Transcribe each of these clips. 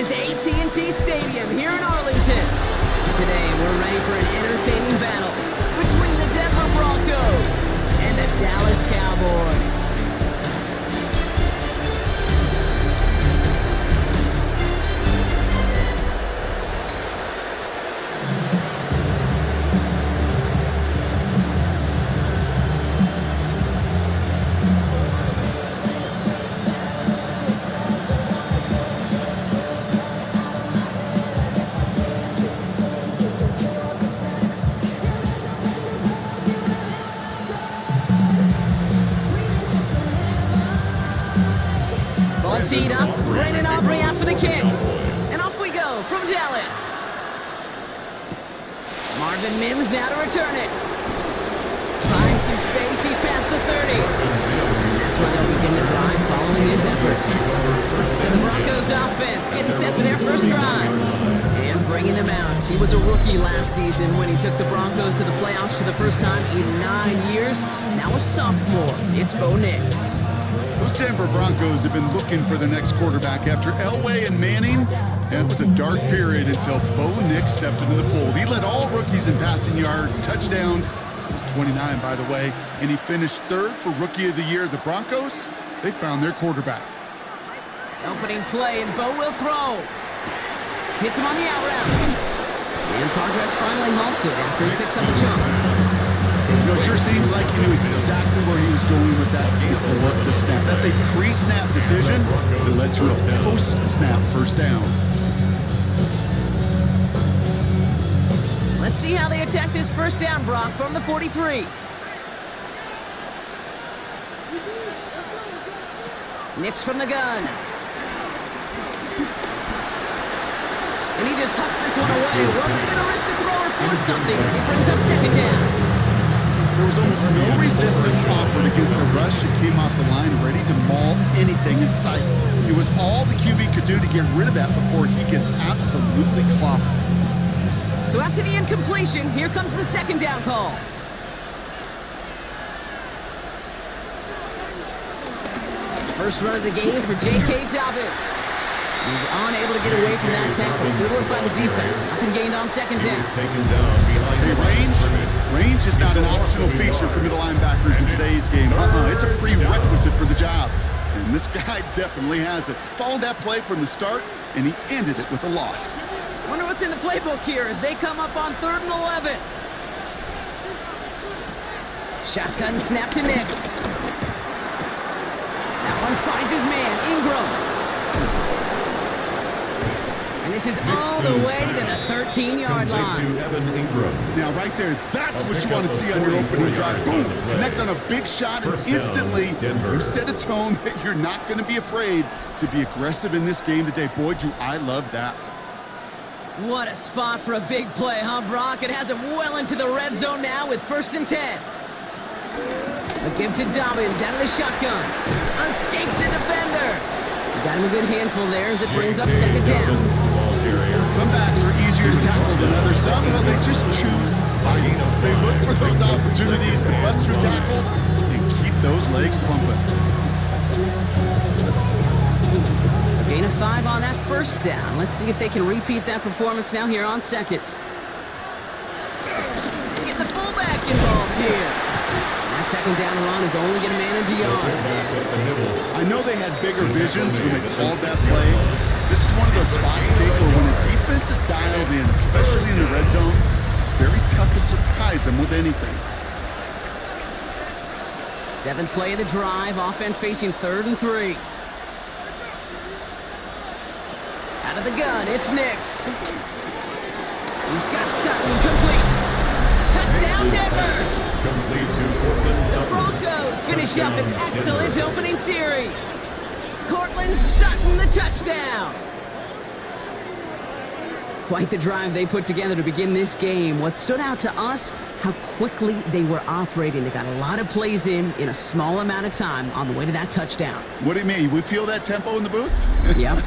is AT&T Stadium here in Arlington. Today, we're ready for an entertaining battle between the Denver Broncos and the Dallas Cowboys. Teed up, Brandon Aubrey out for the kick. And off we go from Dallas. Marvin Mims now to return it. Finds some space, he's past the 30. And that's where they'll begin to drive following his efforts. So the Broncos offense getting set for their first drive. And bringing them out. He was a rookie last season when he took the Broncos to the playoffs for the first time in 9 years. Now a sophomore, it's Bo Nix. Those Denver Broncos have been looking for their next quarterback after Elway and Manning. And it was a dark period until Bo Nix stepped into the fold. He led all rookies in passing yards, touchdowns. He was 29, by the way. And he finished third for Rookie of the Year. The Broncos, they found their quarterback. Opening play, and Bo will throw. Hits him on the out route. And progress finally halted after he picks up a chunk. It sure seems like he knew exactly where he was going with that before the snap. That's a pre-snap decision that led to a post-snap first down. Let's see how they attack this first down, Brock, from the 43. Nix from the gun. And he just hucks this one away. Wasn't going to risk a throw or force something. He brings up second down. There was almost no resistance offered against the rush. It came off the line ready to maul anything in sight. It was all the QB could do to get rid of that before he gets absolutely clobbered. So after the incompletion, here comes the second down call. First run of the game for J.K. Dobbins. He's unable to get away from that tackle. Good work by the defense. Nothing gained on second down. Range is not an optional feature for middle linebackers in today's game. It's a prerequisite for the job. And this guy definitely has it. Followed that play from the start, and he ended it with a loss. Wonder what's in the playbook here as they come up on 3rd and 11. Shotgun snap to Nix. That one finds his man, Ingram. And this is all the way to the 13-yard line. Now, right there, that's what you want to see on your opening drive. Boom! Connect on a big shot, and instantly you set a tone that you're not going to be afraid to be aggressive in this game today. Boy, do I love that. What a spot for a big play, huh, Brock? It has him well into the red zone now with 1st and 10. A give to Dobbins out of the shotgun. Escapes a defender. Got him a good handful there as it brings up second down. Some backs are easier to tackle than others. Some, well, they just choose fights. They look for those opportunities to bust through tackles and keep those legs pumping. A gain of 5 on that first down. Let's see if they can repeat that performance now here on second. Get the fullback involved here. That second down run is only going to manage a yard. I know they had bigger visions when they called that play. This is one of those spots, Kate, where when a defense is dialed in, especially in the red zone, it's very tough to surprise them with anything. 7th play of the drive, offense facing 3rd and 3. Out of the gun, it's Nix. He's got Sutton complete. Touchdown, Denver! The Broncos finish up an excellent opening series. Cortland Sutton, the touchdown. Quite the drive they put together to begin this game. What stood out to us, how quickly they were operating. They got a lot of plays in a small amount of time on the way to that touchdown. What do you mean? We feel that tempo in the booth? Yep,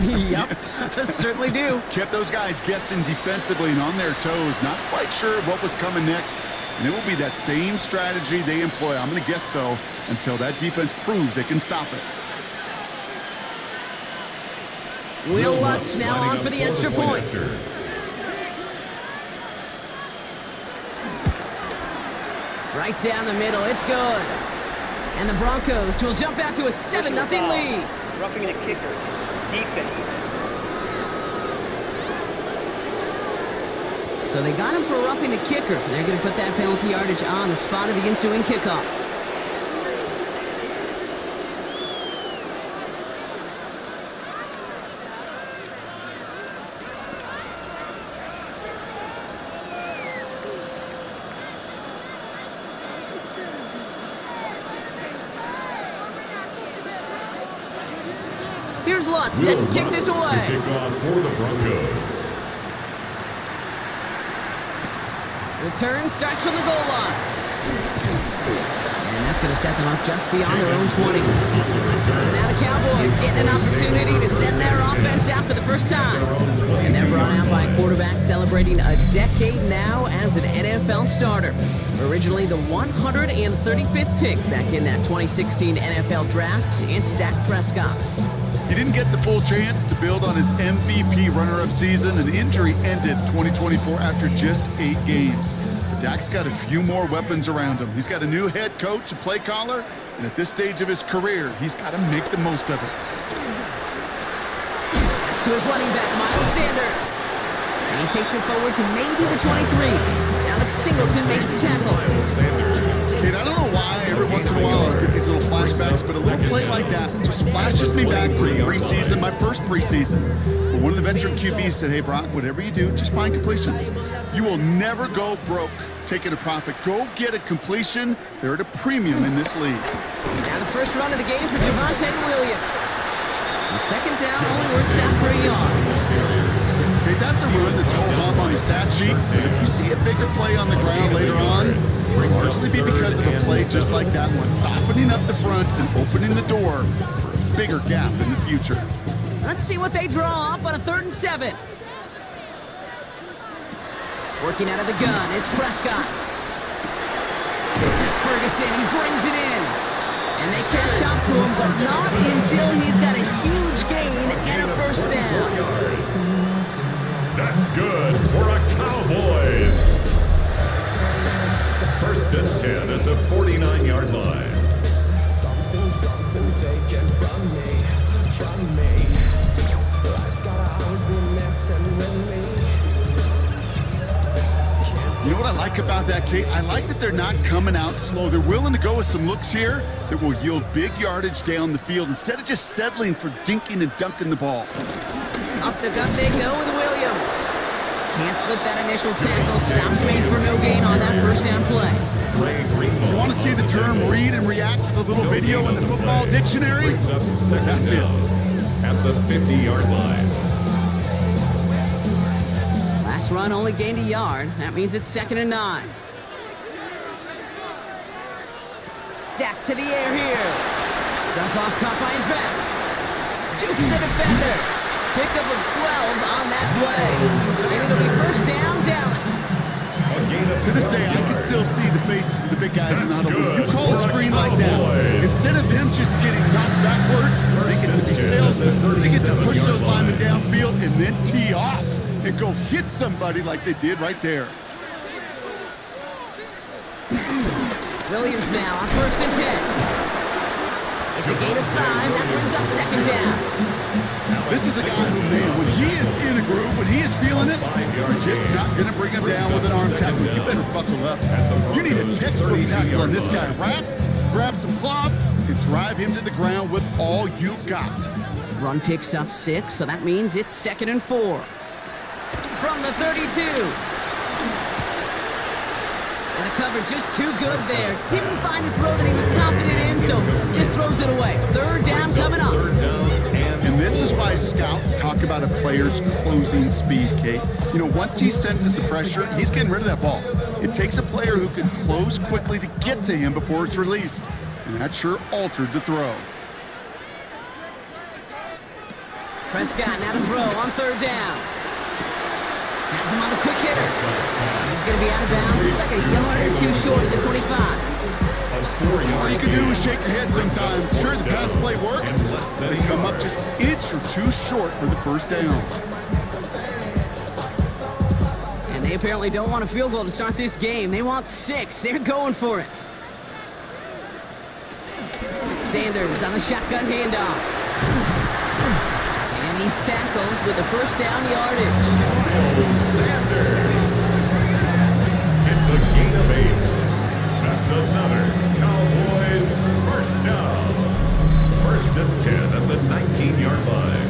certainly do. Kept those guys guessing defensively and on their toes, not quite sure what was coming next. And it will be that same strategy they employ, I'm going to guess so, until that defense proves they can stop it. Will Lutz now on for the extra point. Right down the middle, it's good. And the Broncos will jump out to a 7-0 lead. Roughing the kicker. Defense. So they got him for roughing the kicker. They're going to put that penalty yardage on the spot of the ensuing kickoff. Here's Lutz, set to kick this away. Kick off for the Broncos. Return starts from the goal line. And that's going to set them up just beyond their own 20. And now the Cowboys getting an opportunity to send their offense out for the first time. And they're brought out by a quarterback celebrating a decade now as an NFL starter. Originally the 135th pick back in that 2016 NFL Draft, it's Dak Prescott. He didn't get the full chance to build on his MVP runner-up season. An injury ended 2024 after just 8 games. But Dak's got a few more weapons around him. He's got a new head coach, a play caller, and at this stage of his career, he's got to make the most of it. That's to his running back, Miles Sanders. And he takes it forward to maybe the 23. Alex Singleton makes the tackle. Kate, I don't know why every once in a while I'll get these little flashbacks, but a little play like that just flashes me back to the preseason, my first preseason. Where one of the veteran QBs said, hey, Brock, whatever you do, just find completions. You will never go broke taking a profit. Go get a completion. They're at a premium in this league. Now the first run of the game for Javonte Williams. And second down only works out for a yard. Okay, that's a run that's hold up on the stat sheet. And if you see a bigger play on the ground later on, it'll largely be because of a play just like that one, softening up the front and opening the door for a bigger gap in the future. Let's see what they draw up on a 3rd and 7. Working out of the gun, it's Prescott. That's Ferguson, he brings it in. And they catch up to him, but not until he's got a huge gain and a first down. That's good for a Cowboys. 1st and 10 at the 49-yard line. Something taken from me. Life's gotta always be messing with me. You know what I like about that, Kate? I like that they're not coming out slow. They're willing to go with some looks here that will yield big yardage down the field instead of just settling for dinking and dunking the ball. Up the gut they go with Williams. Can't slip that initial tackle. Stops made for no gain on that first down play. You want to see the term read and react with a little video in the football dictionary? That's it. At the 50-yard line. Last run only gained a yard. That means it's 2nd and 9. Dak to the air here. Dump off caught by his back. Juke the defender. Pickup of 12 on that play. And it'll be first down, Dallas. To this day, I can still see the faces of the big guys in the huddle. When you call a screen like that, instead of them just getting knocked backwards, they get to be salesmen. They get to push those linemen downfield and then tee off and go hit somebody like they did right there. Williams now on 1st and 10. It's a gain of 5. That brings up 2nd down. This is a guy who, man, when he is in a groove, when he is feeling it, you're just not going to bring him down with an arm tackle. You better buckle up. You need a textbook tackle on this guy. Wrap, grab some cloth, and drive him to the ground with all you got. Run picks up 6, so that means it's 2nd and 4. From the 32. And the cover just too good there. Didn't find the throw that he was confident in, so just throws it away. 3rd down coming up. And this is why scouts talk about a player's closing speed, Kate. You know, once he senses the pressure, he's getting rid of that ball. It takes a player who can close quickly to get to him before it's released. And that sure altered the throw. Prescott now to throw on 3rd down. Has him on the quick hitter. He's He's going to be out of bounds. Looks like a yard or two short of the 25. All you can do is shake your head sometimes. Sure, the pass play works. They come up just an inch or two short for the first down. And they apparently don't want a field goal to start this game. They want 6. They're going for it. Sanders on the shotgun handoff. And he's tackled with the first down yardage. Sanders. It's a gain of 8. That's another Cowboys first down. First and 10 at the 19-yard line.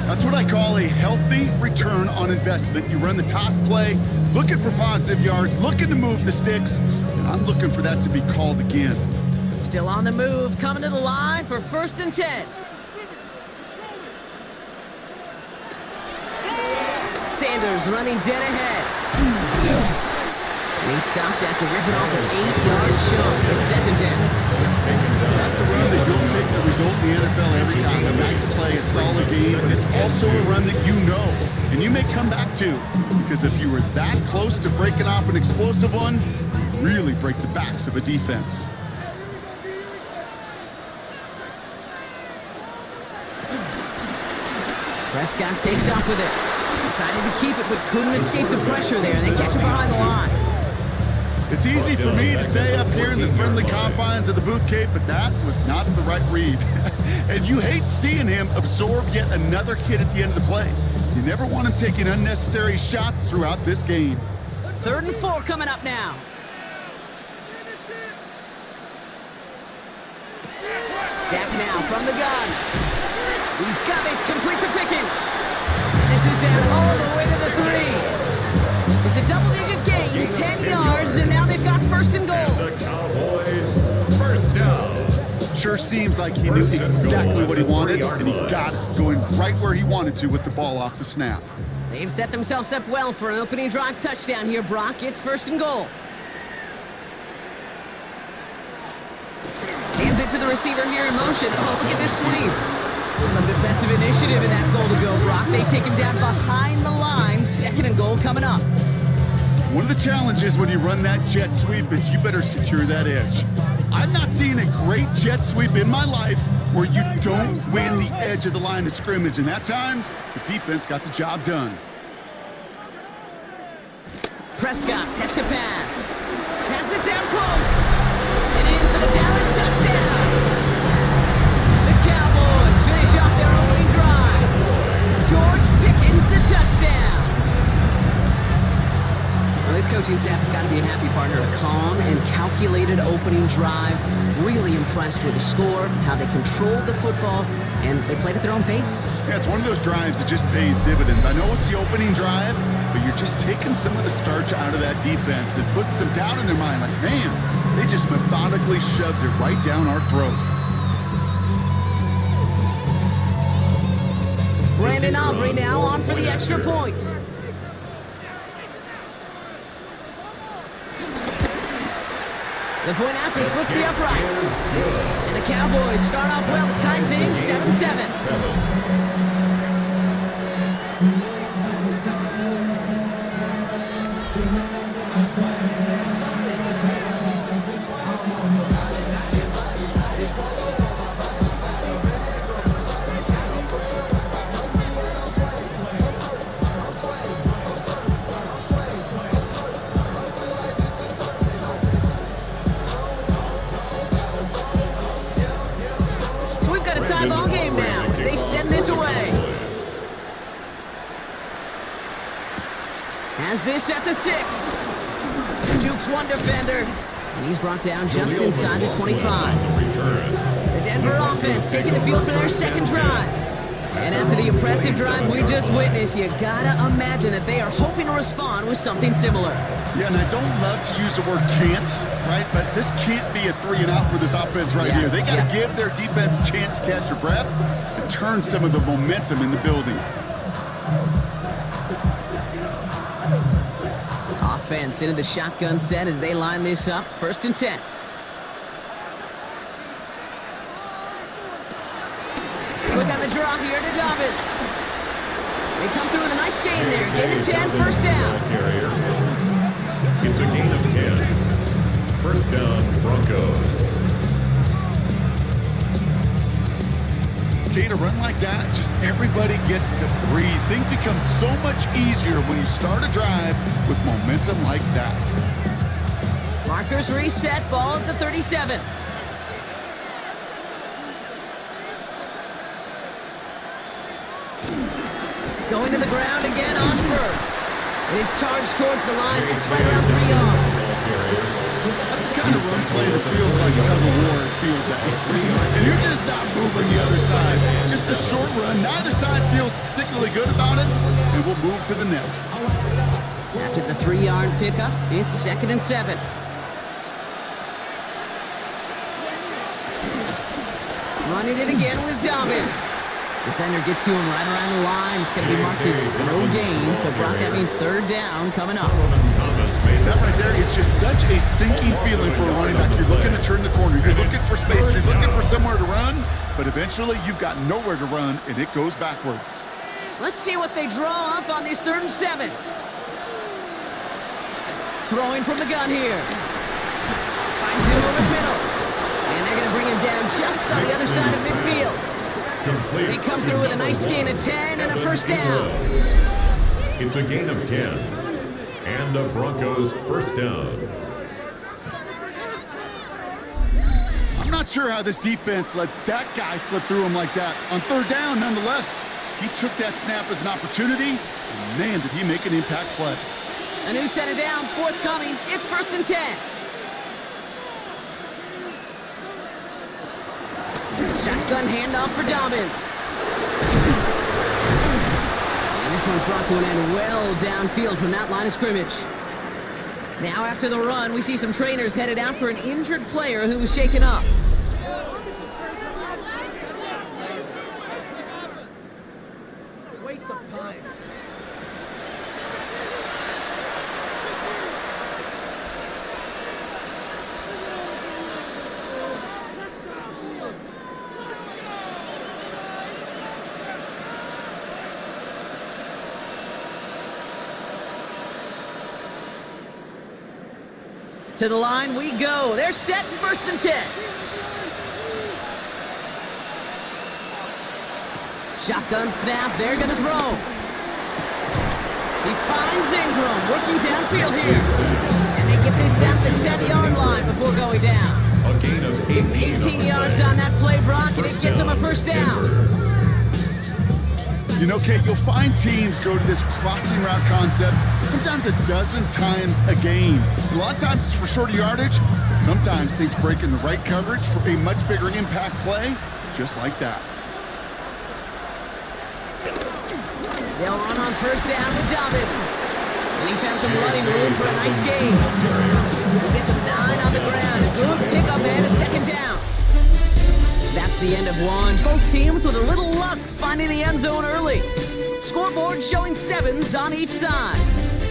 That's what I call a healthy return on investment. You run the toss play, looking for positive yards, looking to move the sticks, and I'm looking for that to be called again. Still on the move, coming to the line for first and 10. Sanders running dead ahead. And he stopped after ripping off an 8-yard chunk at second down. That's a run that you'll take the result in the NFL every time. A nice play, a solid game, but it's also a run that you know, and you may come back to, because if you were that close to breaking off an explosive one, you really break the backs of a defense. Prescott takes off with it. Decided to keep it, but couldn't escape the pressure there. They catch him behind the line. It's easy for me to say up here in the friendly confines of the Booth Cape, but that was not the right read. And you hate seeing him absorb yet another hit at the end of the play. You never want him taking unnecessary shots throughout this game. 3rd and 4 coming up now. Dak now from the gun. He's got it, complete to Pickens. And this is down all the way to the 3. It's a double-digit gain, 10 yards, and now they've got first and goal. The Cowboys first down. Sure seems like he knew exactly what he wanted, and he got it, going right where he wanted to with the ball off the snap. They've set themselves up well for an opening drive touchdown here, Brock. It's first and goal. Hands it to the receiver here in motion. Oh, look at this sweep. So some defensive initiative in that goal to go, Brock. They take him down behind the line. 2nd and goal coming up. One of the challenges when you run that jet sweep is you better secure that edge. I've not seen a great jet sweep in my life where you don't win the edge of the line of scrimmage. And that time, the defense got the job done. Prescott set to pass. Pass it down close. And in for the Dallas touchdown. The Cowboys finish off their opening drive. George Pickens the touchdown. Well, this coaching staff has got to be a happy partner. A calm and calculated opening drive. Really impressed with the score, how they controlled the football, and they played at their own pace. Yeah, it's one of those drives that just pays dividends. I know it's the opening drive, but you're just taking some of the starch out of that defense and putting some doubt in their mind. Like, man, they just methodically shoved it right down our throat. Brandon Aubrey now on for the extra point. The point after splits the uprights. And the Cowboys start off well to tie things 7-7. Ball game now as they send this away. Has this at the 6. Jukes one defender, and he's brought down just inside the 25. The Denver offense taking the field for their 2nd drive. And after the impressive drive we just witnessed, you gotta imagine that they are hoping to respond with something similar. Yeah, and I don't love to use the word can't, right? But this can't be a 3-and-out for this offense right here. They got to give their defense a chance to catch their breath and turn some of the momentum in the building. Offense into the shotgun set as they line this up. 1st and 10. Quick on the draw here to Dobbins. They come through with a nice gain there. Gain of 10, first down. Carrier. It's a gain of 10. First down, Broncos. Okay, to run like that, just everybody gets to breathe. Things become so much easier when you start a drive with momentum like that. Markers reset, ball at the 37. Going to the ground again on first. It is charged towards the line. It's right around 3 yards. That's the kind of run play that feels like tug of war at field day. And you're just not moving the other side. Just a short run. Neither side feels particularly good about it, and we'll move to the next. After the 3-yard pickup, it's 2nd and 7. Running it again with Dobbins. Defender gets to him right around the line. It's going to be marked as no gain, so Brock, that means 3rd down coming up. That right there, it's just such a sinking feeling for a running back. You're looking to turn the corner. You're looking for space. You're looking for somewhere to run, but eventually you've got nowhere to run, and it goes backwards. Let's see what they draw up on this 3rd and 7. Throwing from the gun here. Finds him over the middle. And they're going to bring him down just on the other side of midfield. They come through with a nice gain of 10 and a first down. It's a gain of 10. And the Broncos first down. I'm not sure how this defense let that guy slip through him like that. On 3rd down, nonetheless, he took that snap as an opportunity, and man, did he make an impact play. A new set of downs forthcoming. It's 1st and 10. Shotgun handoff for Dobbins. And this one's brought to an end well downfield from that line of scrimmage. Now after the run, we see some trainers headed out for an injured player who was shaken up. Waste of time. To the line we go. They're set in 1st and 10. Shotgun snap. They're going to throw. He finds Ingram working downfield here. And they get this down to the 10-yard line before going down. A gain of 18 yards on that play, Brock, and it gets him a first down. You know, Kate, you'll find teams go to this crossing route concept sometimes a dozen times a game. A lot of times it's for shorter yardage, but sometimes things break in the right coverage for a much bigger impact play, just like that. They'll run on first down with Dobbins. And he found some running room for a nice gain. He gets him 9 on the ground. A good pickup and a 2nd down. That's the end of one. Both teams with a little luck finding the end zone early. Scoreboard showing 7s on each side.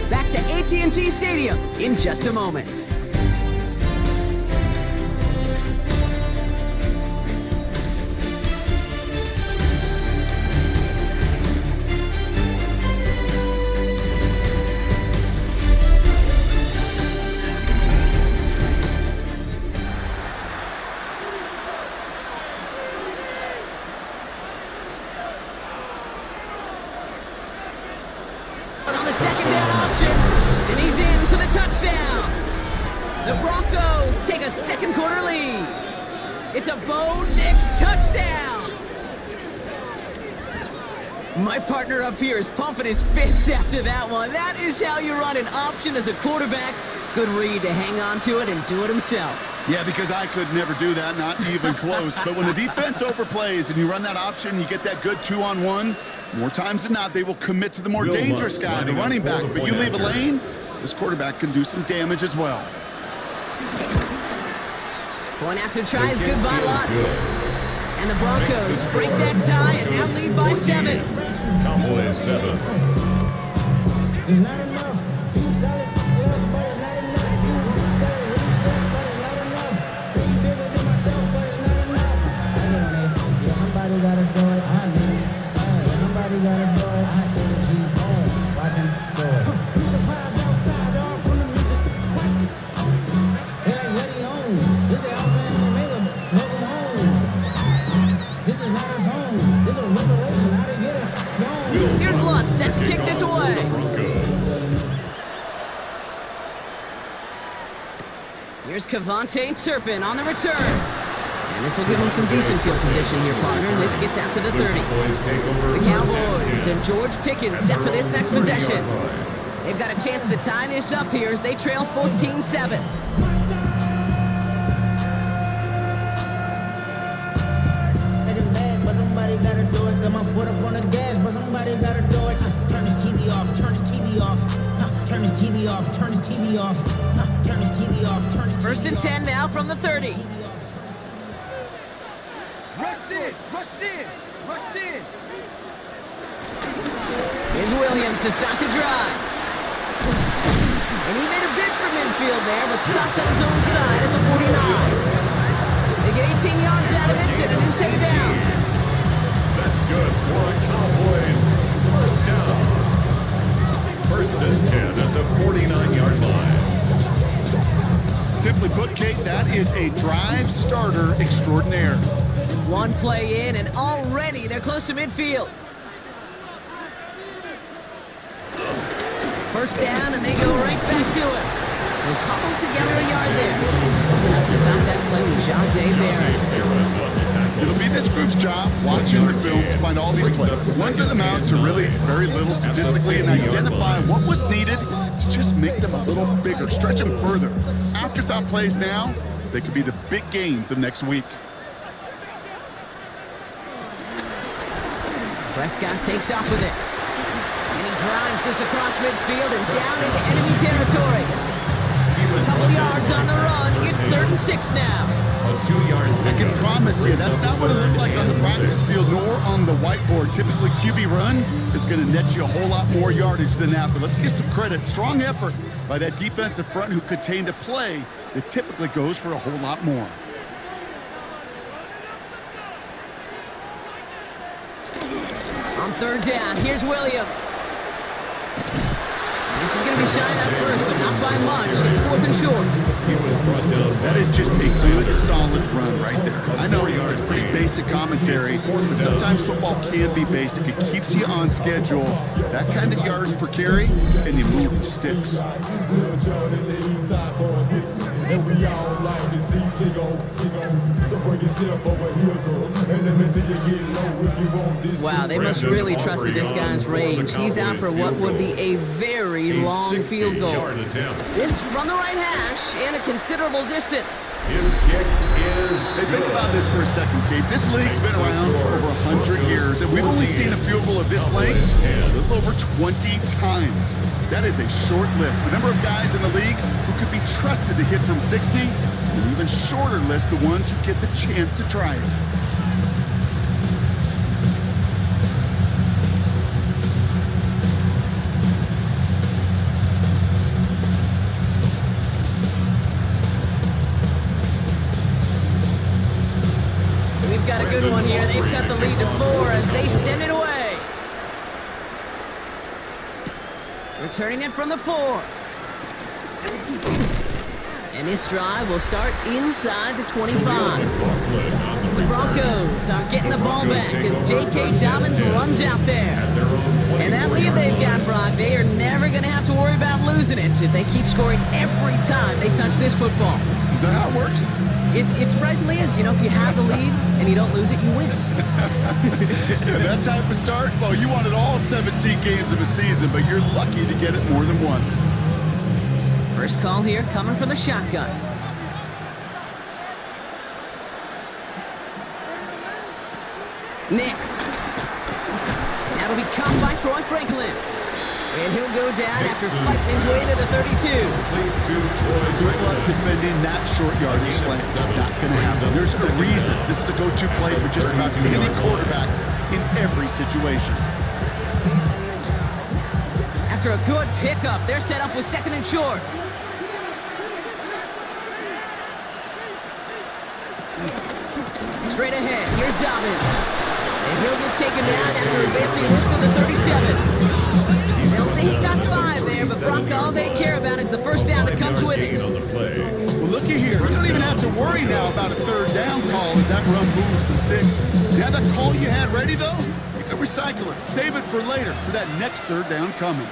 Back to AT&T Stadium in just a moment. On the 2nd down option, and he's in for the touchdown. The Broncos take a 2nd quarter lead. It's a Bo Nix touchdown. My partner up here is pumping his fist after that one. That is how you run an option as a quarterback. Good read to hang on to it and do it himself. Yeah, because I could never do that, not even close. But when the defense overplays and you run that option, you get that good 2-on-1, more times than not, they will commit to the more dangerous guy, the running back. But you leave a lane, this quarterback can do some damage as well. Going after tries goodbye lots. And the Broncos break that tie and now lead by 7. Cowboys 7. It's not enough. You sell it, but it's not enough. You not enough. Say you bigger than myself, but it's not enough. I know it. Yeah, somebody gotta do it. I need it. Somebody gotta do it. I need it. front, set to kick this away. Here's Cavante Turpin on the return. And this will give him some decent field position here, partner. And this gets out to the 30. The Cowboys and George Pickens set for this next possession. They've got a chance to tie this up here as they trail 14-7. But somebody gotta do it. Got my foot up on the gas, but somebody gotta do it. Turn this TV off, turn this TV off. Turn this TV off, turn this TV off. Turn this TV off, turn this TV off. First and 10 now from the 30. Rush in! Rush in! Rush in! Here's Williams to start the drive. And he made a bid for midfield there, but stopped on his own side at the 49. They get 18 yards out of it, and a new set of downs. That's good for a Cowboys first down. First and 10 at the 49-yard line. Simply put, Kate, that is a drive starter extraordinaire. One play in, and already they're close to midfield. First down, and they go right back to it. We'll cobble together a yard there. Enough to stop that play with Ja'Day Barrett. It'll be this group's job watching the film to find all these plays. The ones that amount to really very little statistically and identify what was needed to just make them a little bigger, stretch them further. Afterthought plays now, they could be the big gains of next week. Prescott takes off with it. And he drives this across midfield and down into enemy territory. A couple yards on the run. It's 3rd and 6 now. A 2-yard. I can promise you that's not what it looked like on the practice field nor on the whiteboard. Typically, QB run is going to net you a whole lot more yardage than that. But let's give some credit. Strong effort by that defensive front who contained a play that typically goes for a whole lot more. On 3rd down, here's Williams. This is going to be shined out first, but not by much. It's 4th and short. He was brought down. That is just a good, solid run right there. I know it's pretty basic commentary, but sometimes football can be basic. It keeps you on schedule. That kind of yards per carry, and you move the sticks. And we all like to see so bring yourself over here, girl. And let me see you get low if you want this. Wow, they must really trusted this guy's range. He's out for what would be a very long field goal. This from the right hash and a considerable distance. His kick is Hey, think about this for a second, Kate. This league's been around for over 100 years, and we've only seen a field goal of this length a little over 20 times. That is a short list. The number of guys in the league who could be trusted to hit from 60, an even shorter list, the ones who get the chance to try it. We've got a good one here. They've cut the lead to 4 as they send it away. Returning it from the 4. And this drive will start inside the 25. The Broncos start getting the ball back as J.K. Dobbins runs out there. And that lead they've got, Brock, they are never going to have to worry about losing it if they keep scoring every time they touch this football. Is that how it works? It surprisingly is. You know, if you have the lead and you don't lose it, you win. Yeah, that type of start, well, you wanted all 17 games of a season, but you're lucky to get it more than once. First call here coming from the shotgun. Nix. That'll be caught by Troy Franklin. And he'll go down after fighting his way to the 32. Good luck defending that short yardage slant. Just not going to happen. There's a reason this is a go-to play for just about any quarterback in every situation. After a good pickup, they're set up with 2nd and short. Straight ahead, here's Dobbins. And he'll get taken down after advancing this to the 37. They'll say he got 5 there, but Brock, all they care about is the first down that comes with it. Well, looky here. You don't even have to worry now about a 3rd down call as that run moves the sticks. You have that call you had ready, though? You can Don't recycle it. Save it for later, for that next third down coming.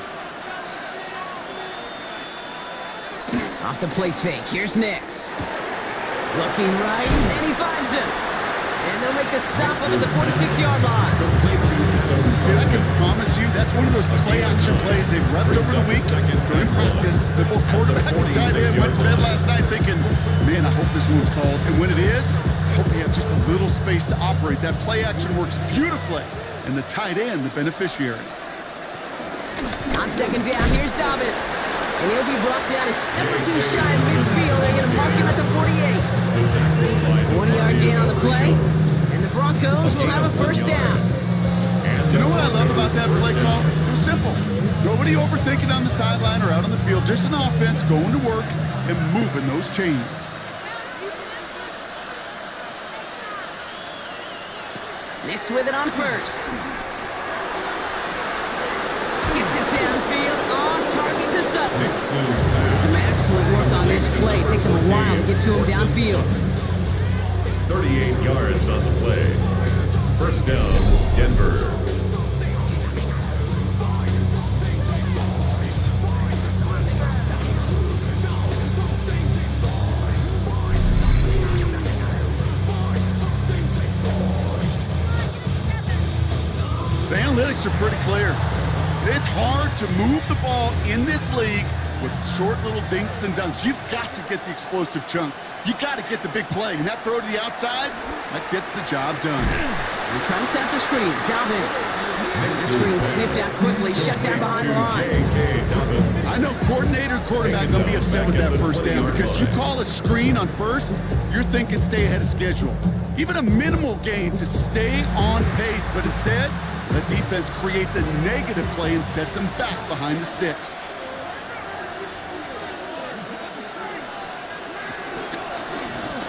Off the play fake, here's Nix. Looking right, and he finds him. And they'll make the stop up at the 46-yard line. Dude, I can promise you that's one of those play-action plays they've repped over the week. In practice, the both quarterback and tight end went to bed last night thinking, man, I hope this one's called. And when it is, I hope we have just a little space to operate. That play-action works beautifully, and the tight end, the beneficiary. On second down, here's Dobbins. And he'll be brought down a step or two shy of midfield. They're going to mark him at the 48. 40-yard gain on the play, and the Broncos will have a first down. You know what I love about that play call? It was simple. Nobody overthinking on the sideline or out on the field. Just an offense going to work and moving those chains. Nix with it on first. Gets it downfield, on target to Sutton. Some excellent work on this play. It takes him a while to get to him downfield. 38 yards on the play. First down, Denver. The analytics are pretty clear. It's hard to move the ball in this league with short little dinks and dunks. You've got to get the explosive chunk. You got to get the big play. And that throw to the outside, that gets the job done. They're trying to set the screen. Dobbins. That screen sniffed out quickly, shut down behind the line. I know coordinator quarterback going to be upset with that first down because you call a screen on first, you're thinking stay ahead of schedule. Even a minimal gain to stay on pace, but instead, the defense creates a negative play and sets them back behind the sticks.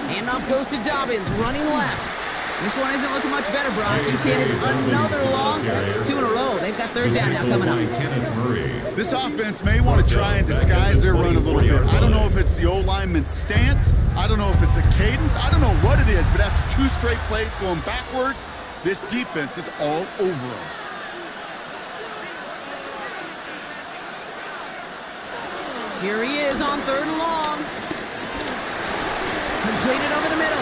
Handoff goes to Dobbins, running left. This one isn't looking much better, Brock. He's handed another long. That's 2 in a row. They've got third down now coming up. This offense may want to try and disguise their run a little bit. I don't know if it's the O-lineman's stance. I don't know if it's a cadence. I don't know what it is, but after 2 straight plays going backwards, this defense is all over them. Here he is on third and long. Completed over the middle.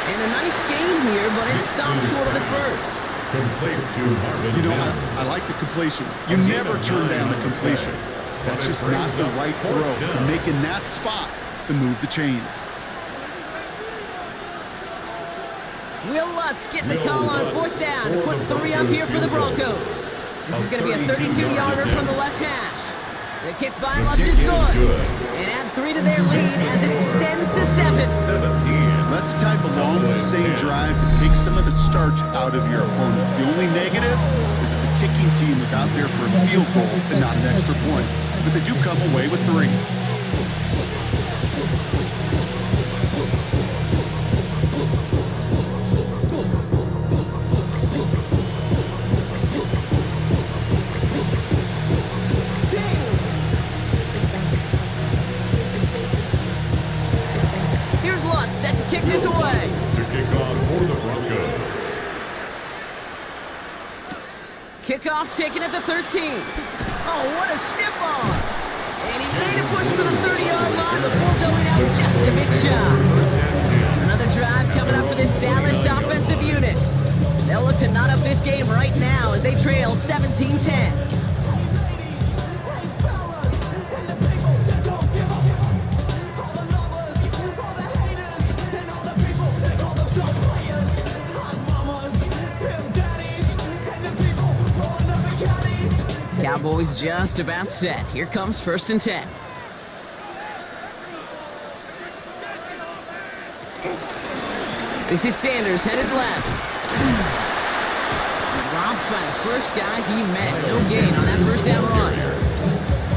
And a nice game here, but it stopped short of the first. Complete to Marvin. You know, I like the completion. You never turn down a completion. That's just not the right throw to make in that spot to move the chains. Will Lutz getting the call on fourth down to put 3 up here for the Broncos. This is going to be a 32-yarder from the left hash. The kick by Lutz is good. And add 3 to their lead as it extends to 7. 17. That's the type of long, sustained drive that takes some of the starch out of your opponent. The only negative is that the kicking team is out there for a field goal and not an extra point. But they do come away with 3. Set to kick this away. To kick off for the Broncos. Kickoff taken at the 13. Oh, what a stiff arm. And he made a push for the 30-yard line before going out just a bit shy. Another drive coming up for this Dallas offensive unit. They'll look to knot up this game right now as they trail 17-10. Cowboys just about set. Here comes 1st and 10. This is Sanders headed left. Robbed by the first guy he met. No gain on that first down run.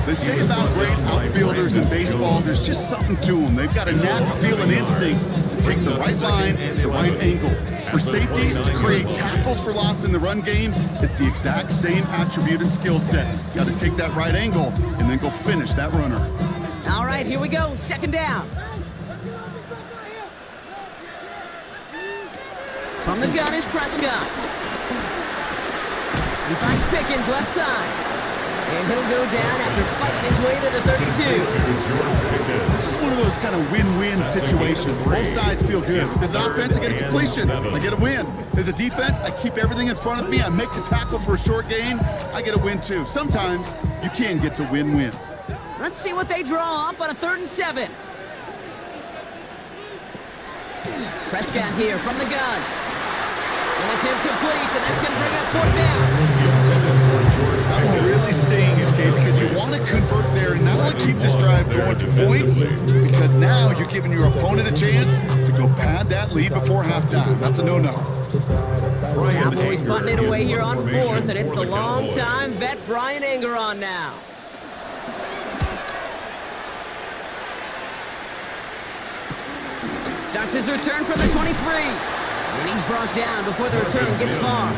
They say about great outfielders in baseball, there's just something to them. They've got a knack, feel, and instinct to take the right line, the right angle. For safeties to create tackles for loss in the run game, it's the exact same attribute and skill set. Got to take that right angle and then go finish that runner. All right, here we go. Second down. From the gun is Prescott. He finds Pickens left side. And he'll go down after fighting his way to the 32. This is one of those kind of win-win situations. Both sides feel good. As an offense, I get a completion. I get a win. As a defense, I keep everything in front of me. I make the tackle for a short gain. I get a win, too. Sometimes you can get to win-win. Let's see what they draw up on a 3rd and 7. Prescott here from the gun. And it's incomplete, and that's going to bring up 4th down. That one really stings, Kate, because you want to convert there and not only keep this drive going for points, because now you're giving your opponent a chance to go pad that lead before halftime. That's a no-no. Cowboys punting it away here on 4th, and it's the long-time vet Brian Anger on now. Starts his return from the 23. And he's brought down before the return gets far.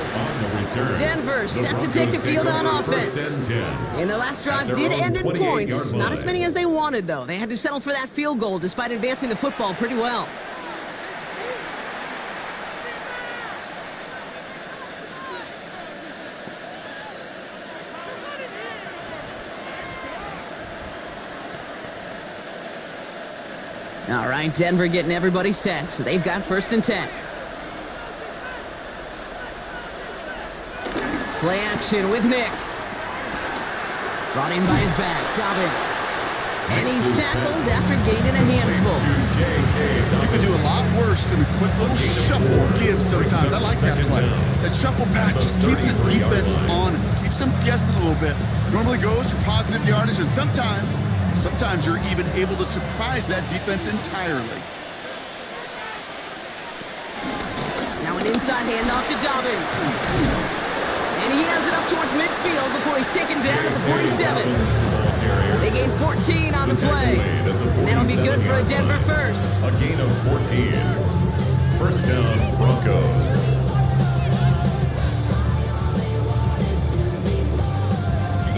Denver set to take the field on offense. And the last drive did end in points. Not as many as they wanted, though. They had to settle for that field goal despite advancing the football pretty well. All right, Denver getting everybody set, so they've got 1st and 10. Play action with Nix. Brought in by his back, Dobbins. And he's tackled after gaining a handful. You can do a lot worse than a quick little shuffle give sometimes. I like that play. That shuffle pass just keeps the defense honest, keeps them guessing a little bit. Normally goes for positive yardage, and sometimes you're even able to surprise that defense entirely. Now an inside handoff to Dobbins. And he has it up towards midfield before he's taken down at the 47. They gain 14 on the play. And that'll be good for a Denver first. A gain of 14. 1st down, Broncos.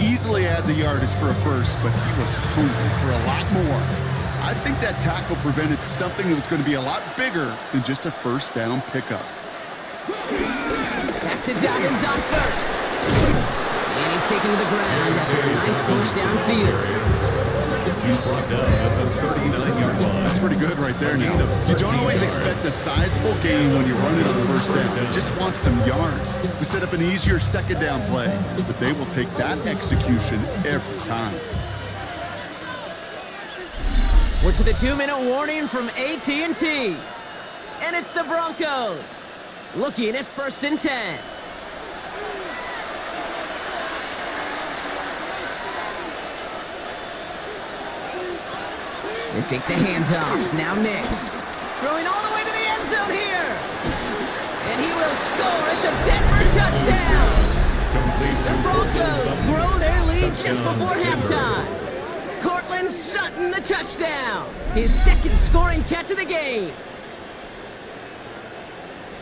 Easily had the yardage for a first, but he was hungry for a lot more. I think that tackle prevented something that was going to be a lot bigger than just a 1st down pickup. Back to Dobbins on 1st. And he's taken to the ground after a nice push downfield. He's brought down at the 39-yard line. That's pretty good right there now. You don't always expect a sizable gain when you run it on 1st down. You just want some yards to set up an easier 2nd down play. But they will take that execution every time. We're to the 2-minute warning from AT&T. And it's the Broncos. Looking at 1st and 10. They fake the handoff. Now Nix. Throwing all the way to the end zone here. And he will score. It's a Denver touchdown. The Broncos grow their lead just before halftime. Cortland Sutton, the touchdown. His 2nd scoring catch of the game.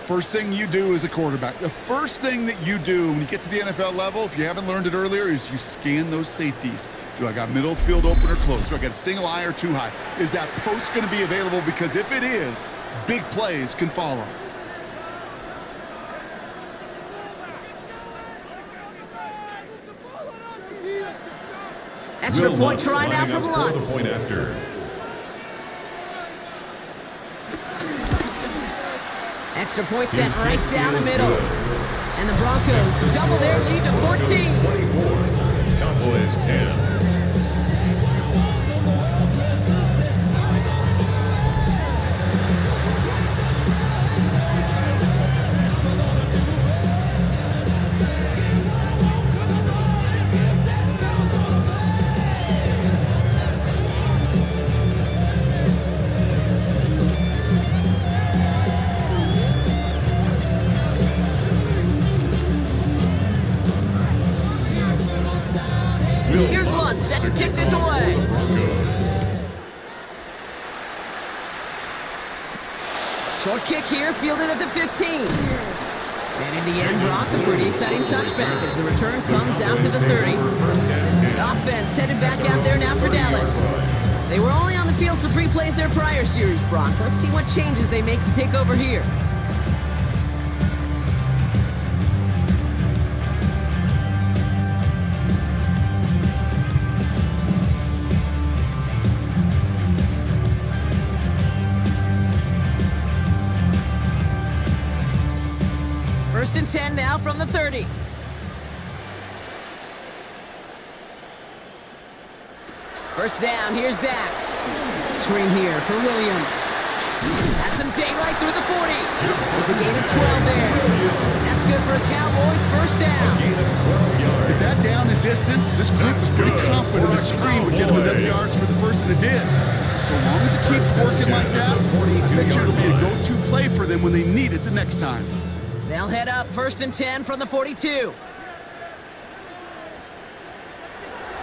First thing you do as a quarterback, the first thing that you do when you get to the NFL level, if you haven't learned it earlier, is you scan those safeties. Do I got middle field open or close? Do I got a single eye or 2 high? Is that post going to be available? Because if it is, big plays can follow. Extra point try now from Lutz. Point after. Extra point sent right down the middle. And the Broncos double their lead to 14. 24. Cowboys 10. Here's Lutz set to kick this away. Short kick here, fielded at the 15. And in the end, Brock, a pretty exciting touchback as the return comes out to the 30. Offense headed back out there now for Dallas. They were only on the field for 3 plays their prior series, Brock. Let's see what changes they make to take over here. now from the 30. First down, here's Dak. Screen here for Williams. Has some daylight through the 40. It's a gain of 12 there. That's good for a Cowboys first down. With that down and distance, this group was pretty confident the screen would get them enough yards for the first, and it did. So long as it keeps working like that, I bet you it'll be a go-to play for them when they need it the next time. They'll head up first and 10 from the 42.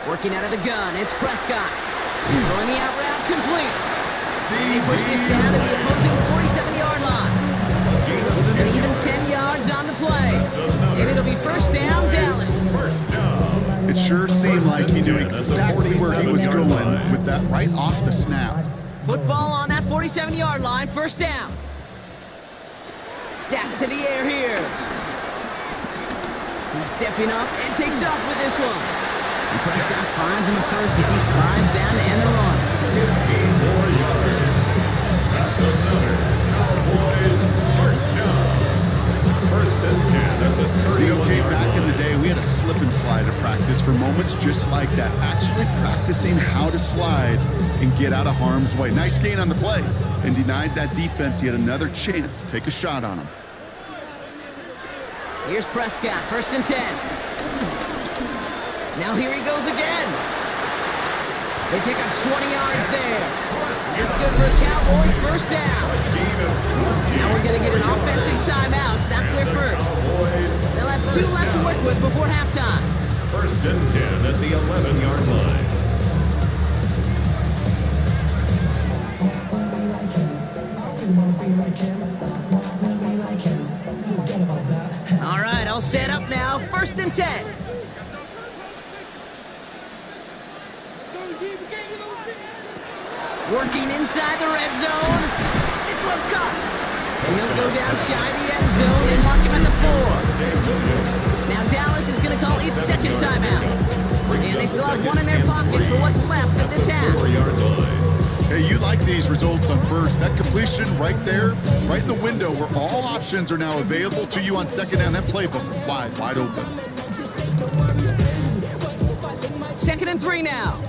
Working out of the gun, it's Prescott. Throwing the out route complete. And they push this down to the opposing 47-yard line. And even 10 yards on the play. And it'll be first down, Dallas. It sure seemed like he knew exactly where he was going with that right off the snap. Football on that 47-yard line, first down. Dak to the air here. He's stepping up and takes off with this one. And Prescott finds him first as he slides down to end the run. 15 more yards. That's another Cowboys first down. First and 10 at the 31. Okay, back in the day, we had a slip and slide at practice for moments just like that. Actually practicing how to slide and get out of harm's way. Nice gain on the play, and denied that defense yet another chance to take a shot on him. Here's Prescott, first and 10. Now here he goes again. They pick up 20 yards there. And that's good for the Cowboys, first down. Now we're going to get an offensive timeout. So that's their first. They'll have 2 left to work with before halftime. First and 10 at the 11-yard line. All right, I'll set up now. First and 10. Working inside the red zone. This one's caught. And he'll go down shy of the end zone and mark him at the 4. Now Dallas is going to call its second timeout. And they still have one in their pocket for what's left of this half. Hey, you like these results on first. That completion right there, right in the window where all options are now available to you on second down. That playbook wide open. Second and 3 now.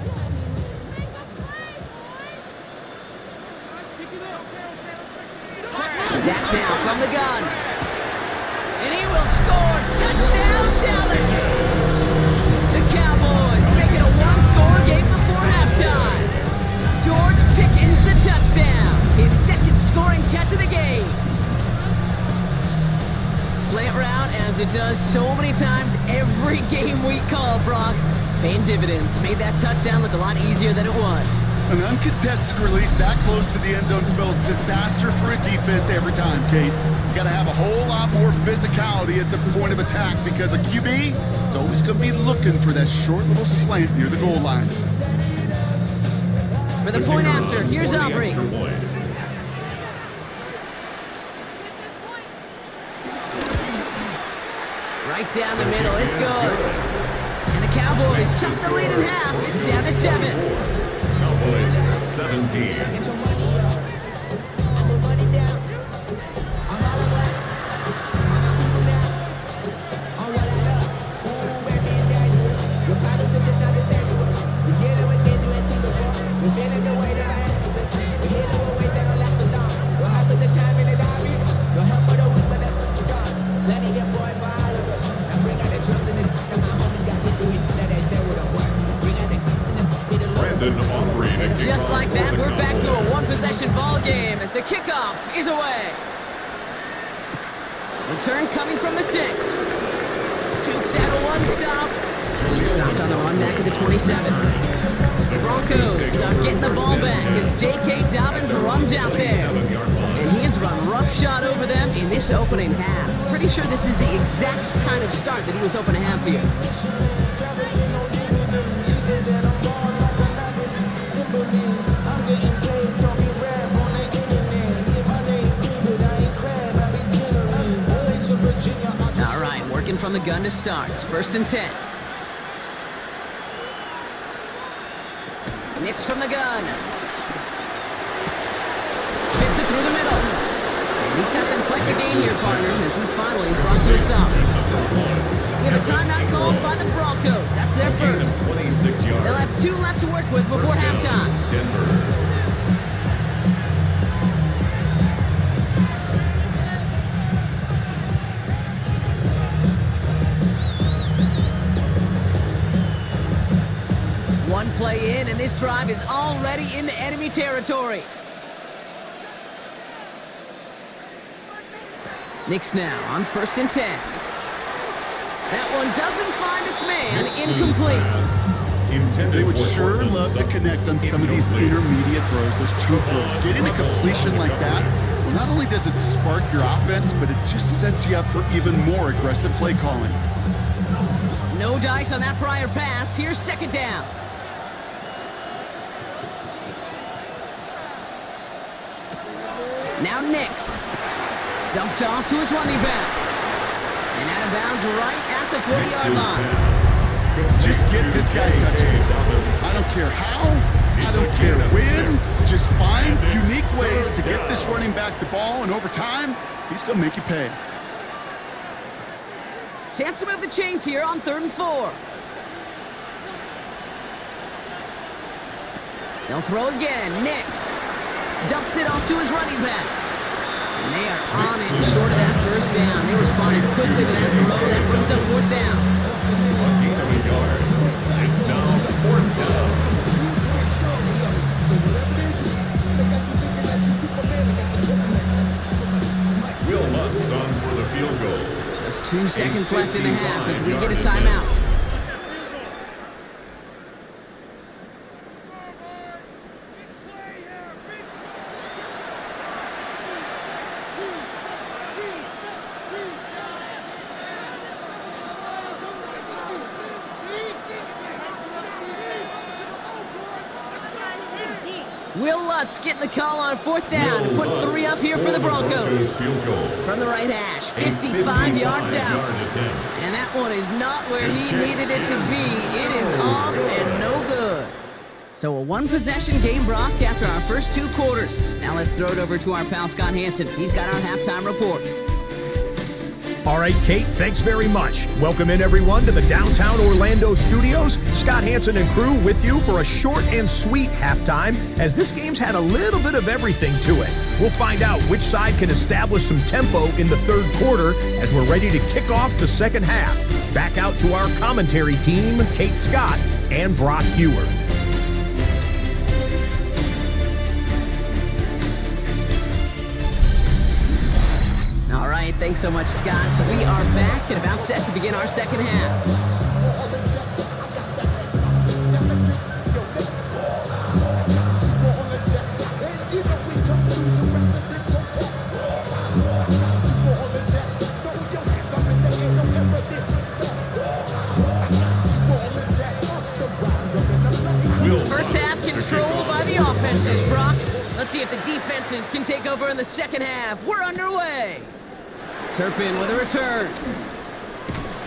Dak now from the gun. And he will score. Touchdown, Dallas! The Cowboys make it a one-score game before halftime. George Pickens the touchdown. His second scoring catch of the game. Slant route, as it does so many times every game we call, Brock. Paying dividends. Made that touchdown look a lot easier than it was. An uncontested release that close to the end zone spells disaster for a defense every time, Kate. You got to have a whole lot more physicality at the point of attack because a QB is always going to be looking for that short little slant near the goal line. For the point after, here's Aubrey. Right down the middle, it's good. And the Cowboys chop the lead in half. It's down to 7. Cowboys 17. Just like that, we're back to a one-possession ball game as the kickoff is away. Return coming from the 6. Jukes out a one-stop. He stopped on the run back at the 27. The Broncos start getting the ball back as J.K. Dobbins runs out there. And he has run roughshod over them in this opening half. Pretty sure this is the exact kind of start that he was hoping to have here. All right, working from the gun to start. First and 10. Nix from the gun. Fits it through the middle. And he's got them quite the game here, partner, as he finally is brought to a stop. We have a timeout called by the Broncos. That's their first. 26 yards. They'll have 2 left to work with before First down, halftime. Denver. One play in, and this drive is already into enemy territory. Knicks now on 1st and 10. That one doesn't find its man. Incomplete. They would sure love to connect on some of these intermediate throws, those true throws. Getting a completion like that, well, not only does it spark your offense, but it just sets you up for even more aggressive play calling. No dice on that prior pass. Here's 2nd down. Now Knicks. Dumped off to his running back. And out of bounds right at the 40-yard line. Just get this guy touches. I don't care how, I don't care when. Just find unique ways to get this running back the ball, and over time, he's going to make you pay. Chance to move the chains here on 3rd and 4. They'll throw again. Knicks dumps it off to his running back. And they are on it short of that 1st down. They responded quickly to that throw. That brings up 4th down. Gain of a yard. It's now 4th down. Will Lutz on for the field goal. Just 2 seconds left in the half as we get a timeout. Will Lutz getting the call on 4th down to put 3 up here for the Broncos. Field goal. From the right hash, 55 yards out. And that one is not where he needed it to be. It is off and no good. So a 1-possession game, Brock, after our first 2 quarters. Now let's throw it over to our pal Scott Hansen. He's got our halftime report. All right, Kate, thanks very much. Welcome in, everyone, to the downtown Orlando studios. Scott Hansen and crew with you for a short and sweet halftime, as this game's had a little bit of everything to it. We'll find out which side can establish some tempo in the 3rd quarter as we're ready to kick off the 2nd half. Back out to our commentary team, Kate Scott and Brock Hewer. All right, thanks so much, Scott. So we are back and about set to begin our 2nd half. First half controlled by the offenses, Brock. Let's see if the defenses can take over in the 2nd half. We're underway. Turpin with a return.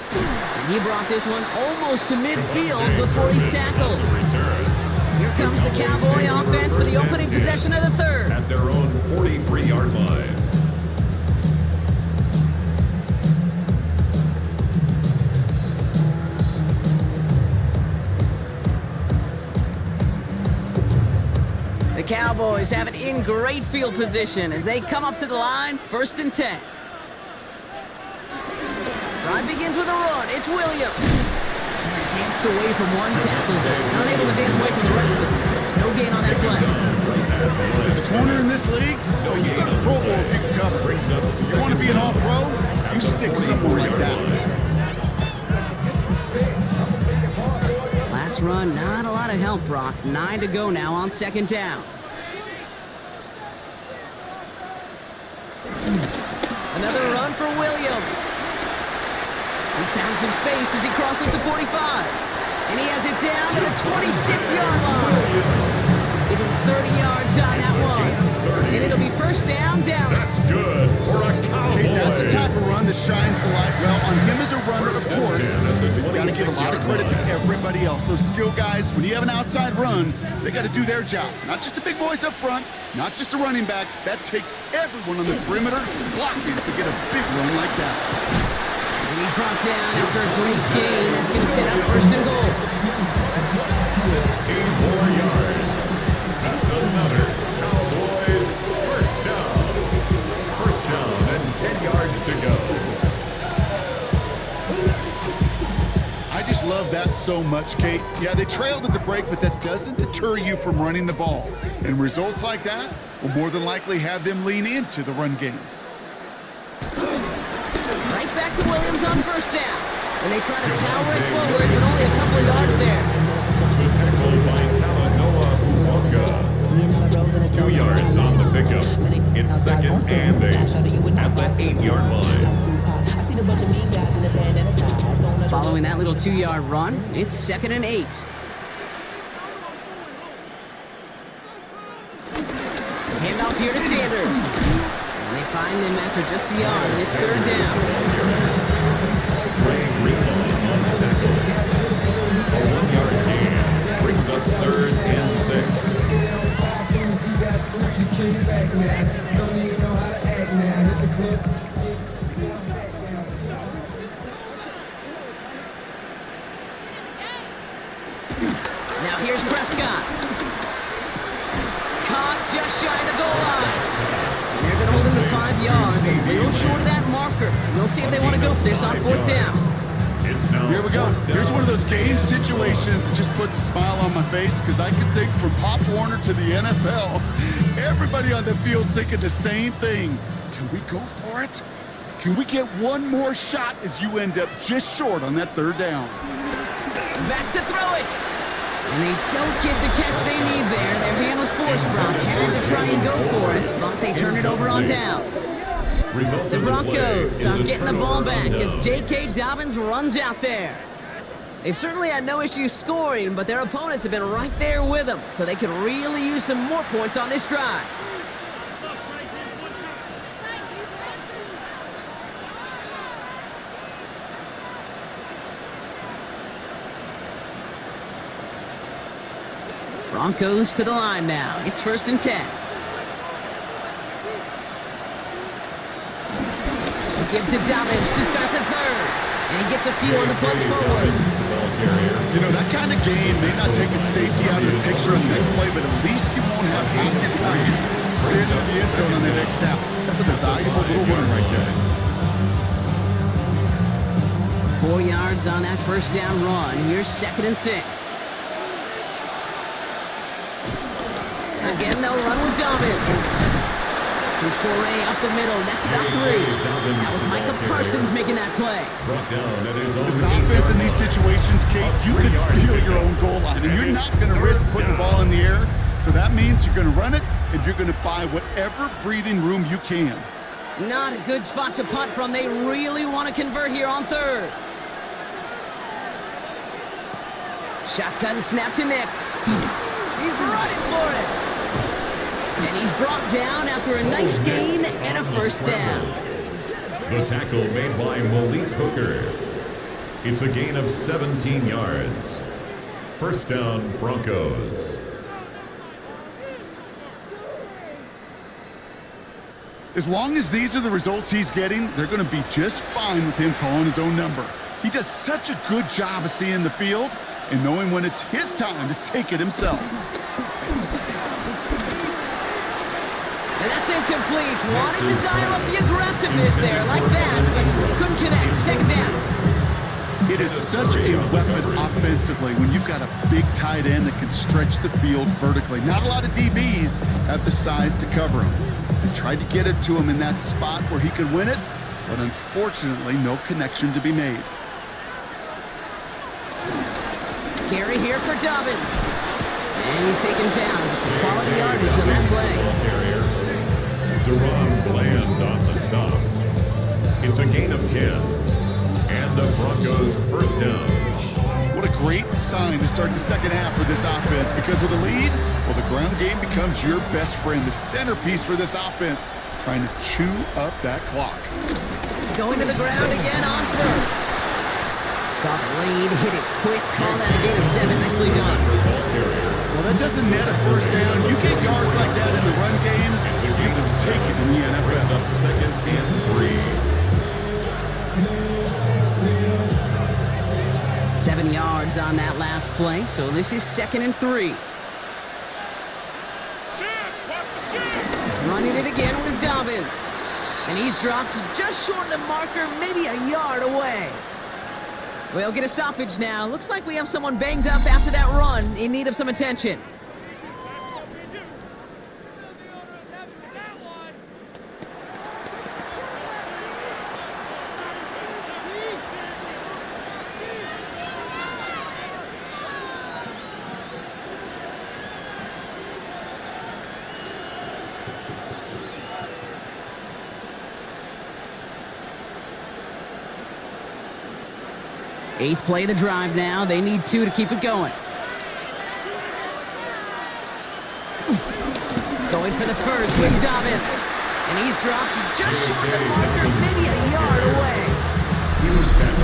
And he brought this one almost to midfield before he's tackled. Here comes the Cowboy offense for the opening possession of the 3rd. At their own 43-yard line. The Cowboys have it in great field position as they come up to the line, 1st and 10. Drive begins with a run. It's Williams. And danced away from one tackle. Unable to dance away from the rest of the defense. No gain on that play. As a corner in this league, well, you go to the Pro Bowl if you can cover. You want to be an all-pro? You stick somewhere like that. Last run, not a lot of help, Brock. 9 to go now on 2nd down. Another run for Williams. He's found some space as he crosses the 45. And he has it down to the 26-yard line. Give him 30 yards on that one. And it'll be first down, Dallas. That's good for a Cowboys. Okay, that's the type of run that shines the light well on him as a runner, of First and course. 10 at the You've got to give a lot of 26-yard credit to line. everybody else. Those skill guys, when you have an outside run, they got to do their job. Not just the big boys up front, not just the running backs. That takes everyone on the perimeter blocking to get a big run like that. And he's brought down after a great gain. That's going to set up first and goal. 16 more yards. That's another Cowboys first down. First down and 10 yards to go. I just love that so much, Kate. Yeah, they trailed at the break, but that doesn't deter you from running the ball. And results like that will more than likely have them lean into the run game. Right back to Williams on first down. And they try to power it forward, but only a couple of yards there. The tackle by Talanoa Uwanga. 2 yards on the pickup. It's second and 8 at the 8-yard line. Following that little 2-yard run, it's second and 8. Handoff here to Sanders. And they find them after just a yard, and it's third down. Ray Greenlaw on the tackle. A 1-yard gain brings up third and 6. Now here's Prescott. Caught just shy of the goal line. And they're going to hold him to 5 yards, a little short of that marker. We'll see if they want to go for this on fourth down. It's now Here we go. fourth down. Here's one of those game situations that just puts a smile on my face because I can think from Pop Warner to the NFL. Everybody on the field thinking the same thing. Can we go for it? Can we get one more shot as you end up just short on that third down? Back to throw it. And they don't get the catch they need there. Their hand was forced, Brock. Had to try and go for it, but they turn it over on downs. Result The of Broncos play is start a getting the ball turnover back on as down. J.K. Dobbins runs out there. They've certainly had no issue scoring, but their opponents have been right there with them, so they could really use some more points on this drive. Broncos to the line now. It's first and 10. Gives to Dobbins to start the third. And he gets a few on the punch forward. You know, that kind of game may not take a safety out of the picture on the next play, but at least you won't have half your plays standing in the end zone on the next down. That was a valuable little run right there. 4 yards on that first down run. Here's second and 6. Again, they'll run with Dobbins. His foray up the middle. That's about 3. That was Micah Parsons making that play. Brought down at his own As an offense in these situations, Kate, you can feel your own goal line, and you're not going to risk putting the ball in the air. So that means you're going to run it, and you're going to buy whatever breathing room you can. Not a good spot to punt from. They really want to convert here on third. Shotgun snap to Nix. He's running for it. And he's brought down after a nice gain and a first down. The tackle made by Malik Hooker. It's a gain of 17 yards. First down, Broncos. As long as these are the results he's getting, they're going to be just fine with him calling his own number. He does such a good job of seeing the field and knowing when it's his time to take it himself. And that's incomplete. Wanted to dial up the aggressiveness there like that, but couldn't connect. Second down. It is such a weapon offensively when you've got a big tight end that can stretch the field vertically. Not a lot of DBs have the size to cover him. They tried to get it to him in that spot where he could win it, but unfortunately no connection to be made. Carry here for Dobbins. And he's taken down. It's a quality yardage on that play. Deron Bland on the stop. It's a gain of 10. And the Broncos first down. What a great sign to start the second half for this offense because with a lead, well, the ground game becomes your best friend, the centerpiece for this offense, trying to chew up that clock. Going to the ground again on first. Saw the lead, hit it quick, call that a gain of 7. Nicely done. Well, that doesn't net a first down. You get yards like that in the run game, you can take it in the NFL. Up 2nd and 3. 7 yards on that last play, so this is 2nd and 3. Running it again with Dobbins. And he's dropped just short of the marker, maybe a yard away. We'll get a stoppage now. Looks like we have someone banged up after that run, in need of some attention. Eighth play of the drive now. They need 2 to keep it going. Going for the first with Dobbins. And he's dropped just short of the marker, maybe a yard away.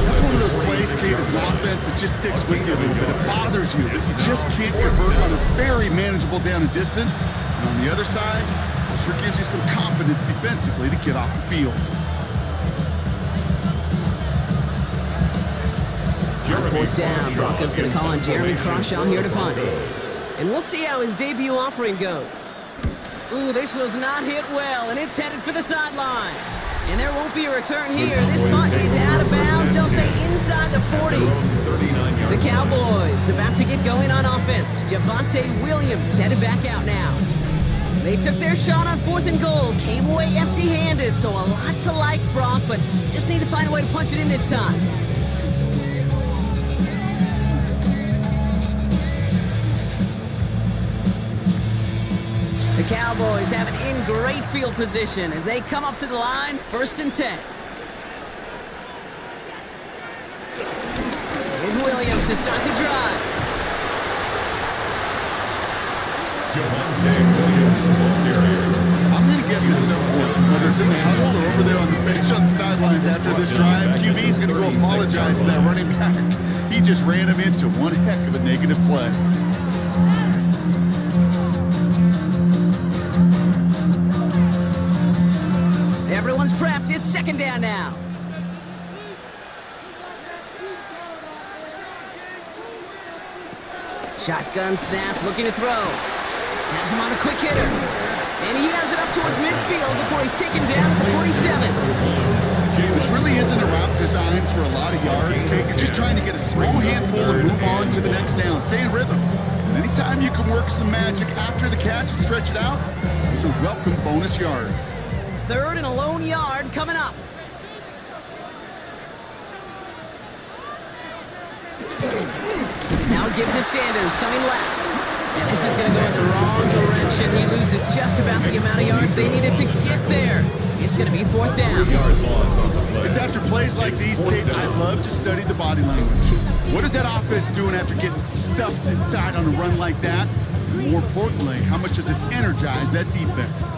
That's one of those plays, Kate, as an offense that just sticks with you a little bit. It bothers you, but you just can't convert on a very manageable down and distance. And on the other side, it sure gives you some confidence defensively to get off the field. On 4th down, Broncos going to call on Jeremy Crawshaw here to punt. And we'll see how his debut offering goes. Ooh, this was not hit well, and it's headed for the sideline. And there won't be a return here. This punt is out of bounds. They'll say inside the 40. The Cowboys about to get going on offense. Javonte Williams headed back out now. They took their shot on 4th and goal, came away empty-handed, so a lot to like, Brock, but just need to find a way to punch it in this time. The Cowboys have it in great field position as they come up to the line, 1st and 10. Here's Williams to start the drive. Javonte Williams, ball carrier. I'm going to guess at some point, whether it's in the huddle or over there on the bench on the sidelines after this drive, QB's going to go apologize to that running back. He just ran him into one heck of a negative play. Everyone's prepped. It's 2nd down now. Shotgun snap, looking to throw. Has him on a quick hitter. And he has it up towards midfield before he's taken down at the 47. This really isn't a route designed for a lot of yards, Kate. You're just trying to get a small handful and move on to the next down. Stay in rhythm. And anytime you can work some magic after the catch and stretch it out, those are welcome bonus yards. 3rd and a lone yard coming up. Now give to Sanders, coming left. And this is going to go in the wrong direction. He loses just about the amount of yards they needed to get there. It's going to be 4th down. It's after plays like these, Kate, I love to study the body language. What is that offense doing after getting stuffed inside on a run like that? More importantly, how much does it energize that defense?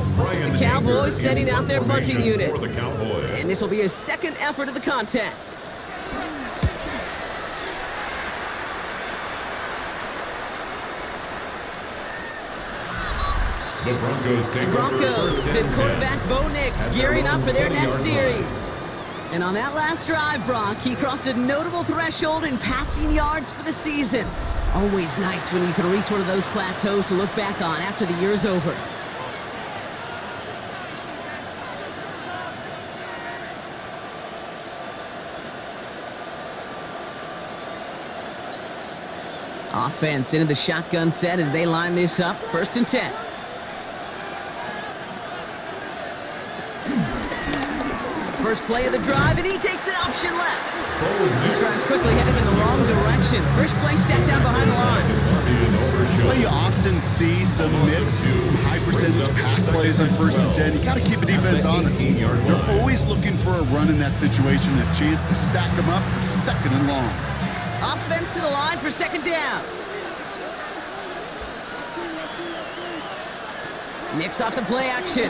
The Cowboys setting out their punting unit. For the Cowboys. And this will be his 2nd effort of the contest. The Broncos take Broncos over and quarterback Bo Nix gearing up for their next series. And on that last drive, Brock, he crossed a notable threshold in passing yards for the season. Always nice when you can reach one of those plateaus to look back on after the year's over. Offense into the shotgun set as they line this up, 1st and 10. First play of the drive, and he takes an option left. He strides quickly, headed in the wrong direction. First play set down behind the line. Well, you often see some mix, some high percentage pass plays on 1st and 10. You got to keep the defense honest. They're always looking for a run in that situation, a chance to stack them up for 2nd and long. Offense to the line for second down. Nicks off the play action.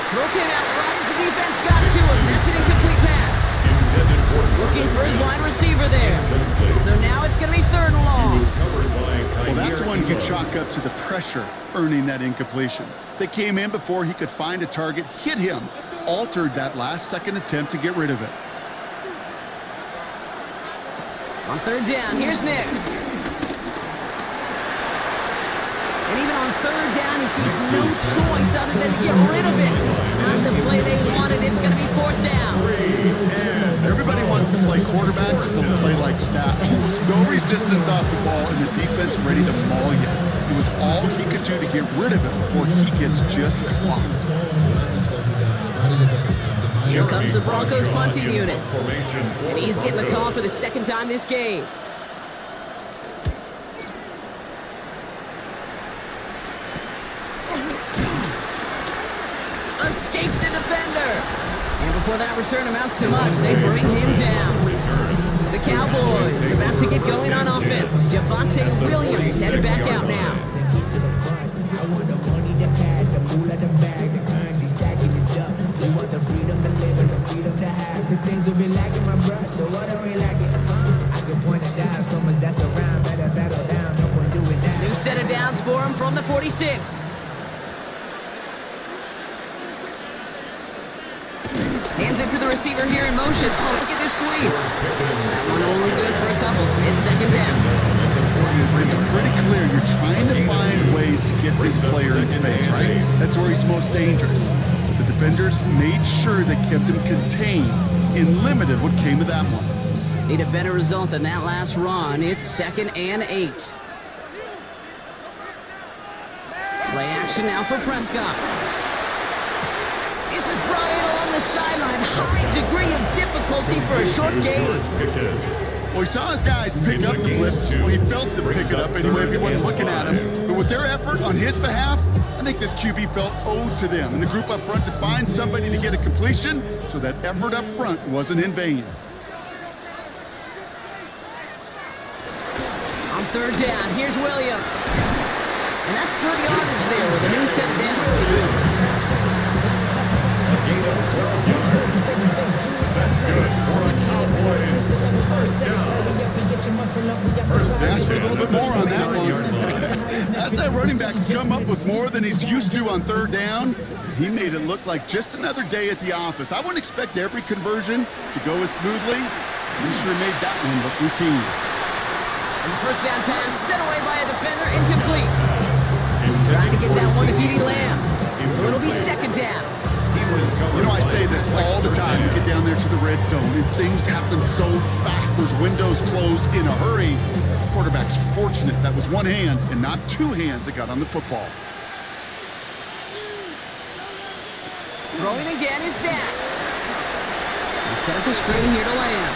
Throw came out right as the defense got to him. That's an incomplete pass. Looking for his wide receiver there. So now it's going to be third and long. Well, that's one you could chalk up to the pressure earning that incompletion. They came in before he could find a target, hit him, altered that last-second attempt to get rid of it. On third down, here's Nicks. And even on third down, he sees no choice other than to get rid of it. Not the play they wanted. It's going to be fourth down. Everybody wants to play quarterback until they play like that. Almost no resistance off the ball and the defense ready to maul you. It was all he could do to get rid of it before he gets just clocked. Here comes the Broncos punting unit. And he's getting the call for the second time this game. Escapes a defender. And before that return amounts to much, they bring him down. The Cowboys about to get going on offense. Javonte Williams headed back out now. I want the money, the cash, the moolah, the bag, the currency, stacking it up. We want the freedom to live and the freedom to have. The things we've been lacking, my bruh, so what are we lacking? I can point it down, so much that's around. Better settle down, no point doing that. New set of downs for him from the 46. Hands it to the receiver here in motion. Oh, look at this sweep. That one only good for a couple. It's second down. It's pretty clear you're trying to find ways to get this player in space, right? That's where he's most dangerous. The defenders made sure they kept him contained and limited what came of that one. Need a better result than that last run. It's 2nd and 8. Play action now for Prescott. This is brought in along the sideline. High degree of difficulty for a short gain. Well, he saw his guys pick up the blitz. Well, he felt them pick it up anyway if he wasn't looking at him. But with their effort on his behalf, I think this QB felt owed to them and the group up front to find somebody to get a completion so that effort up front wasn't in vain. On third down, here's Williams. And that's good yardage there with a new set of downs to boot. That's good for a Cowboys first down. Asked for a little bit more on that one. That's that running back to come up with more than he's used to on third down. He made it look like just another day at the office. I wouldn't expect every conversion to go as smoothly. He sure made that one look routine. And the first down pass set away by a defender, incomplete. Trying to get that one to CeeDee Lamb. So it'll be second down. You know, I say this all the time. You get down there to the red zone, and things happen so fast. Those windows close in a hurry. The quarterback's fortunate that was one hand and not two hands that got on the football. Throwing again is Dak. He set up the screen here to Lamb.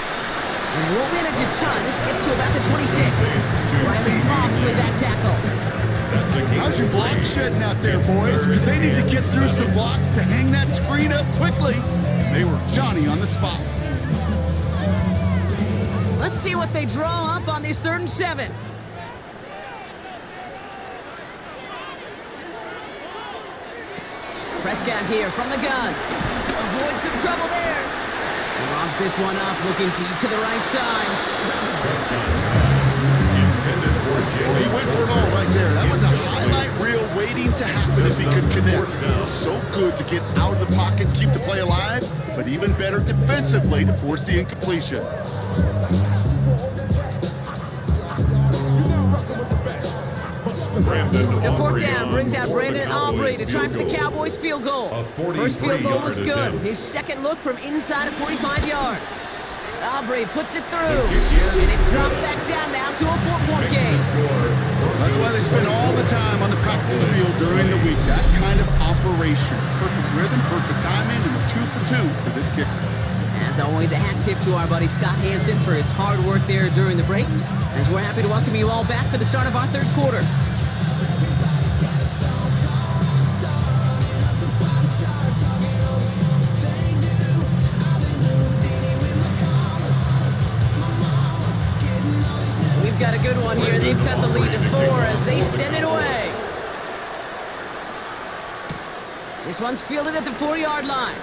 And they won't manage a ton. This gets to about the 26. Riley Moss with that tackle. How's your block shedding out there, boys? Because they need to get through some blocks to hang that screen up quickly. They were Johnny on the spot. Let's see what they draw up on this 3rd and 7. Prescott here from the gun. Avoid some trouble there. He lobs this one up, looking deep to the right side. Well, he went for it all right there. That was a highlight reel waiting to happen if he could connect. So good to get out of the pocket, keep the play alive, but even better defensively to force the incompletion. So 4th down brings out Brandon Aubrey to try for the Cowboys field goal. First field goal was good. His second look from inside of 45 yards. Aubrey puts it through. And it's dropped back down now to a 4-point game. That's why they spend all the time on the practice field during the week. That kind of operation. Perfect rhythm, perfect timing, and a 2 for 2 for this kicker. As always, a hat tip to our buddy Scott Hansen for his hard work there during the break, as we're happy to welcome you all back for the start of our 3rd quarter. got a good one here. They've cut the lead to 4 as they send it away. This one's fielded at the 4-yard line.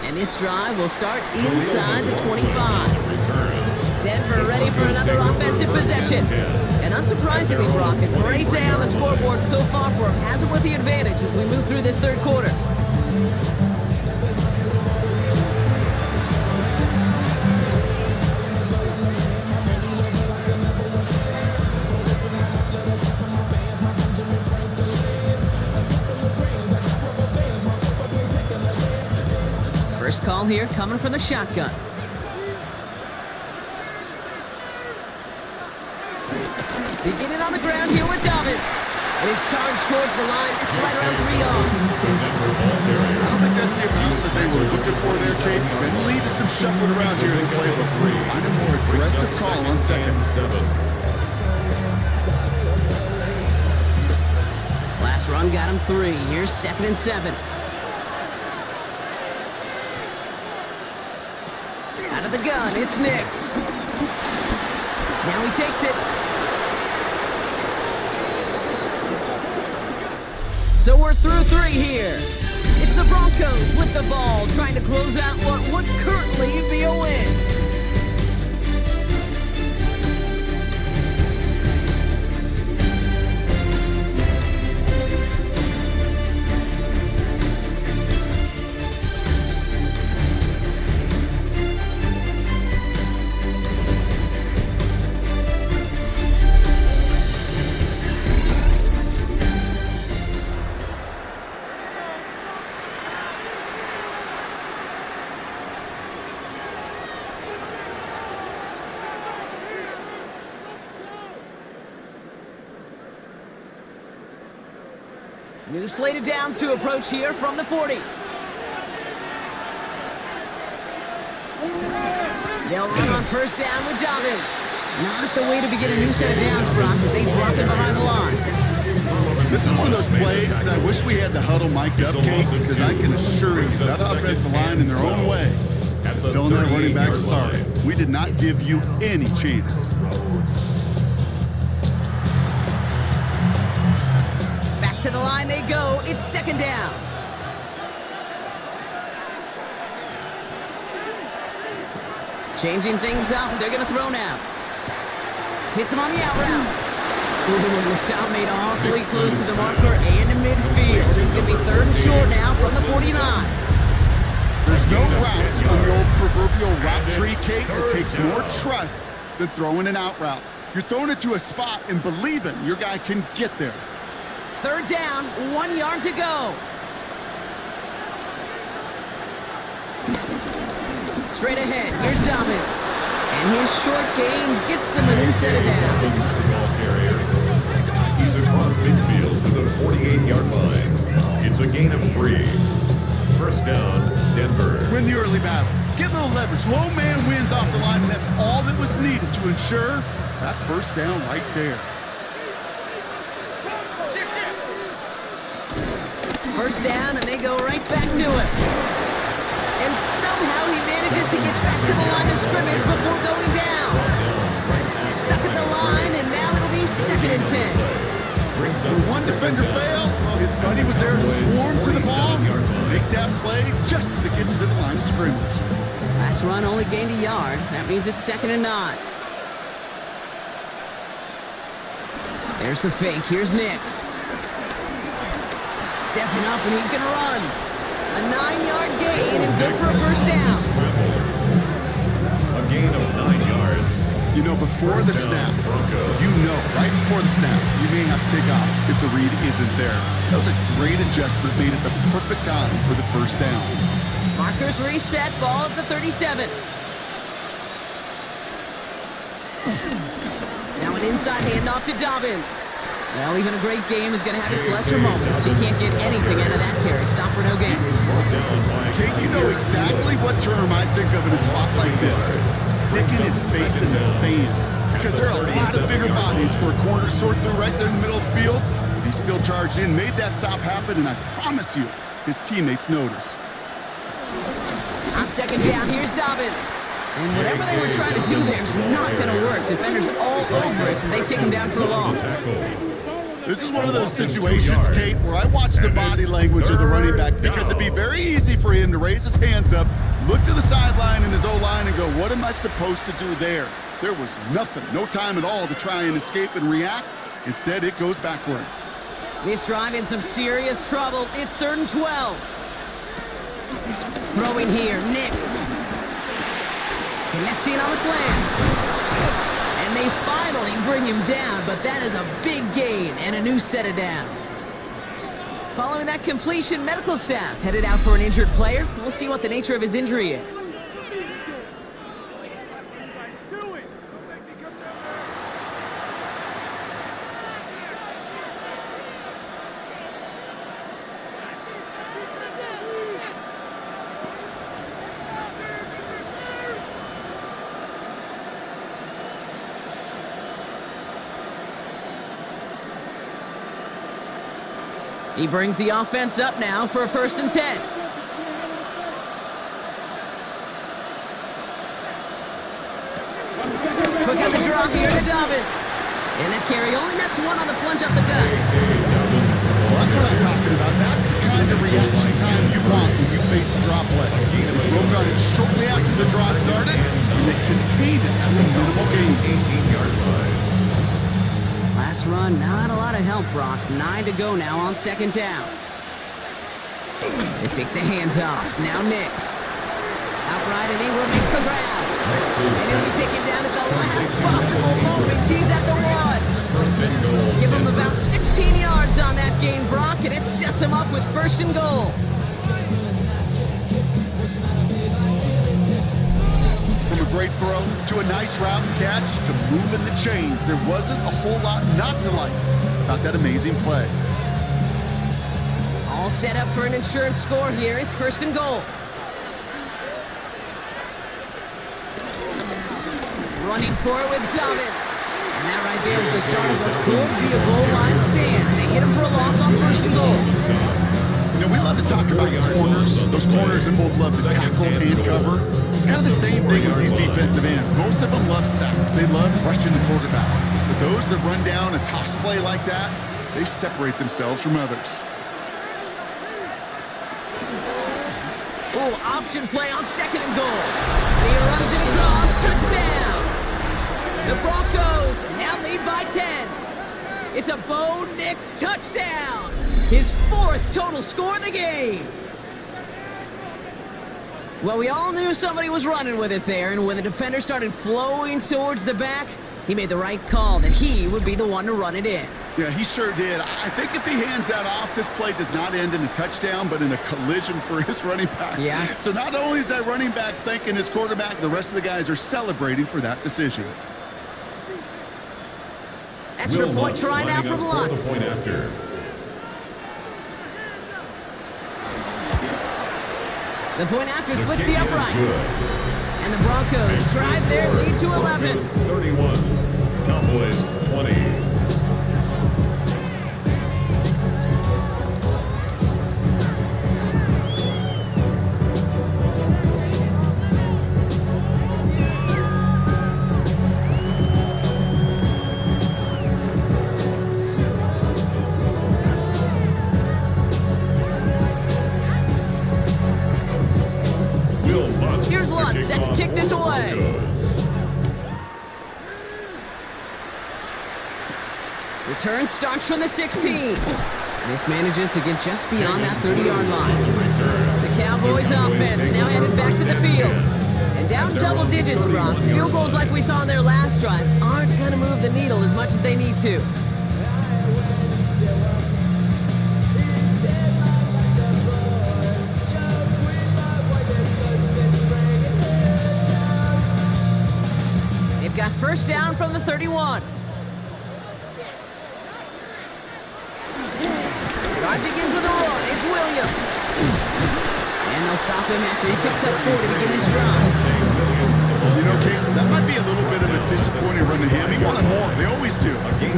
And this drive will start inside the 25. Denver ready for another offensive possession. And unsurprisingly, Brock, a great day on the scoreboard so far for him. Has it with the advantage as we move through this third quarter. First call here coming from the shotgun. Beginning on the ground here with Dobbins. And his charge towards the line. It's right around 3 yards. I don't think that's the amount that they were looking for there, Kate. Going to lead to some shuffling around here in the playbook. Find a more aggressive call on second. Last run got him 3. Here's 2nd and 7. Out of the gun, it's Nix. Now he takes it. So we're through 3 here. It's the Broncos with the ball, trying to close out what would currently be a win. New slate of downs to approach here from the 40. They'll run on first down with Dobbins. Not the way to begin a new set of downs, Brock, as they drop it behind the line. This is one of those plays that I wish we had the huddle mic'd up, Kate, because I can assure you that offensive line in their own way is telling that running back, sorry, we did not give you any chance. To the line they go. It's 2nd down. Changing things up. They're going to throw now. Hits him on the out route. Ooh, and the stop made awfully close to the marker and to midfield. It's going to be 3rd and short now from the 49. There's no routes on the old proverbial route tree, Kate. It takes more trust than throwing an out route. You're throwing it to a spot and believing your guy can get there. 3rd down, 1 yard to go. Straight ahead, here's Dobbins. And his short game gets them a new set of downs. He's across midfield to the 48-yard line. It's a gain of 3. First down, Denver. Win the early battle. Get a little leverage. Low man wins off the line, and that's all that was needed to ensure that first down right there. First down, and they go right back to it. And somehow he manages to get back to the line of scrimmage before going down. Stuck at the line, and now it'll be 2nd and 10. When one defender failed, well, his buddy was there to swarm to the ball, make that play just as it gets to the line of scrimmage. Last run only gained a yard. That means it's 2nd and 9. There's the fake. Here's Nix. Stepping up, and he's going to run. A 9-yard gain, and good for a first down. A gain of 9 yards. You know, before the snap, right before the snap, you may have to take off if the read isn't there. That was a great adjustment made at the perfect time for the first down. Markers reset, ball at the 37. Now an inside handoff to Dobbins. Well, even a great game is going to have its lesser moments. You can't get anything out of that carry. Stop for no gain. Kate, you know exactly what term I think of in a spot like this. Sticking his face in the fan. Because there are a lot of bigger bodies for a corner to sort through right there in the middle of the field. But he still charged in, made that stop happen, and I promise you, his teammates notice. On 2nd down, here's Dobbins. And whatever they were trying to do there is not going to work. Defenders all over it, so they take him down for a loss. This is one of those situations, Kate, where I watch the body language of the running back because it'd be very easy for him to raise his hands up, look to the sideline in his O-line and go, what am I supposed to do there? There was nothing, no time at all to try and escape and react. Instead, it goes backwards. This drive in some serious trouble. It's 3rd and 12. Throwing here, Nix. Connecting on the slant. And they finally bring him down, but that is a big gain and a new set of downs. Following that completion, medical staff headed out for an injured player. We'll see what the nature of his injury is. He brings the offense up now for a 1st and 10. Quick on the draw here to Dobbins. And that carry only nets one on the plunge up the gut. Well, that's what I'm talking about. That's the kind of reaction time you want when you face a drop play. They broke on it shortly after the draw started, and they contained it to a minimal gain. 18-yard line. Last run, not a lot of help, Brock. 9 to go now on 2nd down. They fake the handoff. Now Nix. Outright, and Ingram makes the grab. And he'll be taken down at the last possible moment. He's at the 1. Give him about 16 yards on that gain, Brock, and it sets him up with 1st and goal. From a great throw to a nice route and catch to moving the chains, there wasn't a whole lot not to like about that amazing play. All set up for an insurance score here. It's 1st and goal. Running for it with Dobbins. And that right there is the start of what could be a goal line stand. And they hit him for a loss on 1st and goal. You know, we love to talk about corners. Those corners that both love to tackle and cover. It's kind of the same thing with these defensive ends. Most of them love sacks. They love rushing the quarterback. But those that run down a toss play like that, they separate themselves from others. Oh, option play on 2nd and goal. And he runs it across. Touchdown! The Broncos now lead by 10. It's a Bo Nix touchdown. His 4th total score of the game. Well, we all knew somebody was running with it there, and when the defender started flowing towards the back, he made the right call that he would be the one to run it in. Yeah, he sure did. I think if he hands that off, this play does not end in a touchdown, but in a collision for his running back. Yeah. So not only is that running back thanking his quarterback, the rest of the guys are celebrating for that decision. Extra point try now from Lutz. The point after. The point after splits the uprights. And the Broncos drive their lead to 11. 31, Cowboys 20. Here's Lutz set to kick this away. Return starts from the 16. This manages to get just beyond that 30-yard line. The Cowboys offense now headed back to the field. And down double digits, Brock. Field goals like we saw in their last drive aren't going to move the needle as much as they need to. They've got 1st down from the 31. Drive begins with a run. It's Williams. And they'll stop him after he picks up 4 to begin this drive. You know, Kate, that might be a little bit of a disappointing run to him. He wanted more. They always do.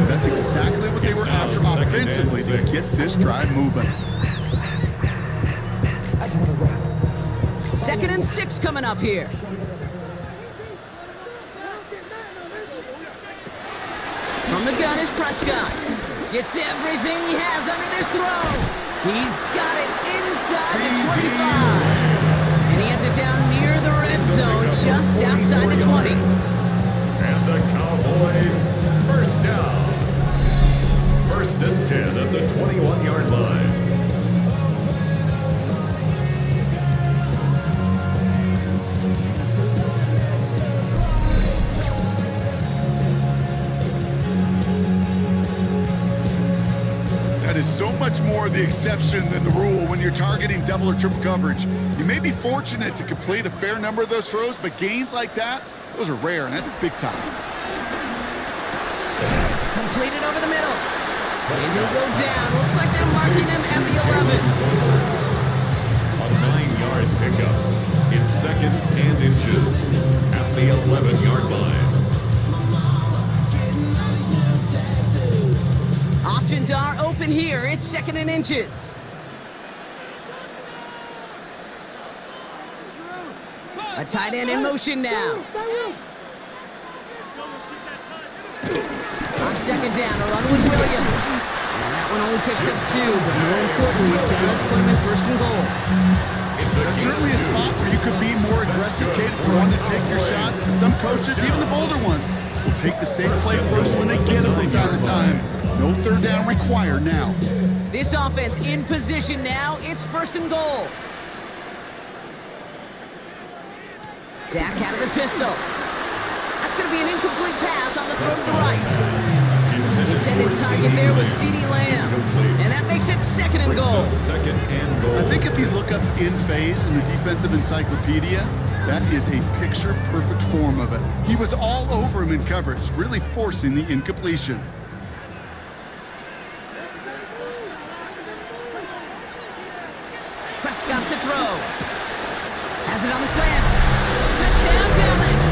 That's exactly what they were after offensively to get this drive moving. 2nd and 6 coming up here. From the gun is Prescott. Gets everything he has under this throw. He's got it inside the 25. And he has it down near the red zone, just outside the 20. And the Cowboys, first down. First and 10 at the 21-yard line. That is so much more the exception than the rule when you're targeting double or triple coverage. You may be fortunate to complete a fair number of those throws, but gains like that, those are rare, and that's big time. Completed over the middle. And he'll go down. Looks like they're marking him at the 11. A 9-yard pickup. It's second and inches at the 11-yard line. Options are open here. It's second and inches. A tight end in motion now. On second down, a run with Williams. And that one only picks up 2, but more importantly, it does put him in first and goal. That's certainly a spot where you could be more aggressive, Kate, if you want to take your shots. But some coaches, even the bolder ones, will take the safe play first when they get it from time to time. No third down required now. This offense in position now. It's first and goal. Dak out of the pistol. That's going to be an incomplete pass on the throw to the right. The intended target there was CeeDee Lamb. And that makes it second and goal. Second and goal. I think if you look up in phase in the defensive encyclopedia, that is a picture-perfect form of it. He was all over him in coverage, really forcing the incompletion. Prescott to throw. Has it on the slant. Touchdown, Dallas.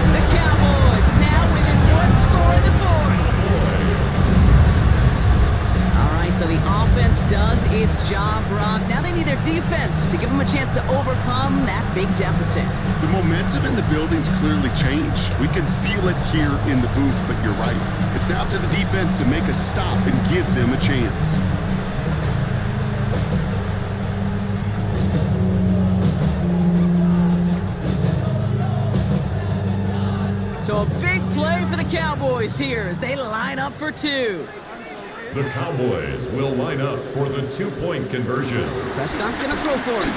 The Cowboys now within 1 score in the 4th. All right, so the offense does its job, Brock. Now they need their defense to give them a chance to overcome that big deficit. The momentum in the building's clearly changed. We can feel it here in the booth, but you're right. It's now to the defense to make a stop and give them a chance. So a big play for the Cowboys here as they line up for 2. The Cowboys will line up for the 2-point conversion. Prescott's going to throw for it.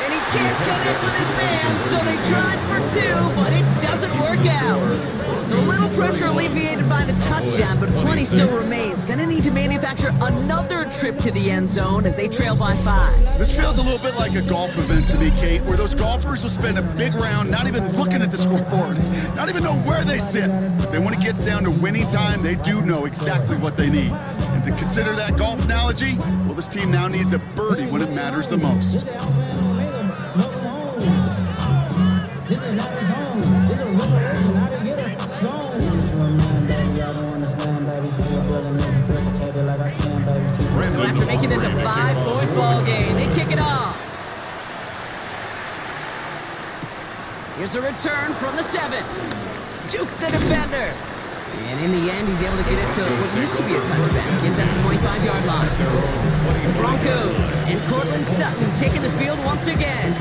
And he can't get it with his man, so they tried for 2, but it doesn't work out. So a little pressure alleviated by the touchdown, but plenty still remains. Going to need to manufacture another trip to the end zone as they trail by 5. This feels a little bit like a golf event to me, Kate, where those golfers will spend a big round not even looking at the scoreboard, not even know where they sit. But then when it gets down to winning time, they do know exactly what they need. And to consider that golf analogy, well, this team now needs a birdie when it matters the most. So after making this a 5-point ball game, they kick it off. Here's a return from the 7. Juke the defender. And in the end, he's able to get it to what used to be a touchback. Gets at the 25-yard line. The Broncos and Cortland Sutton taking the field once again.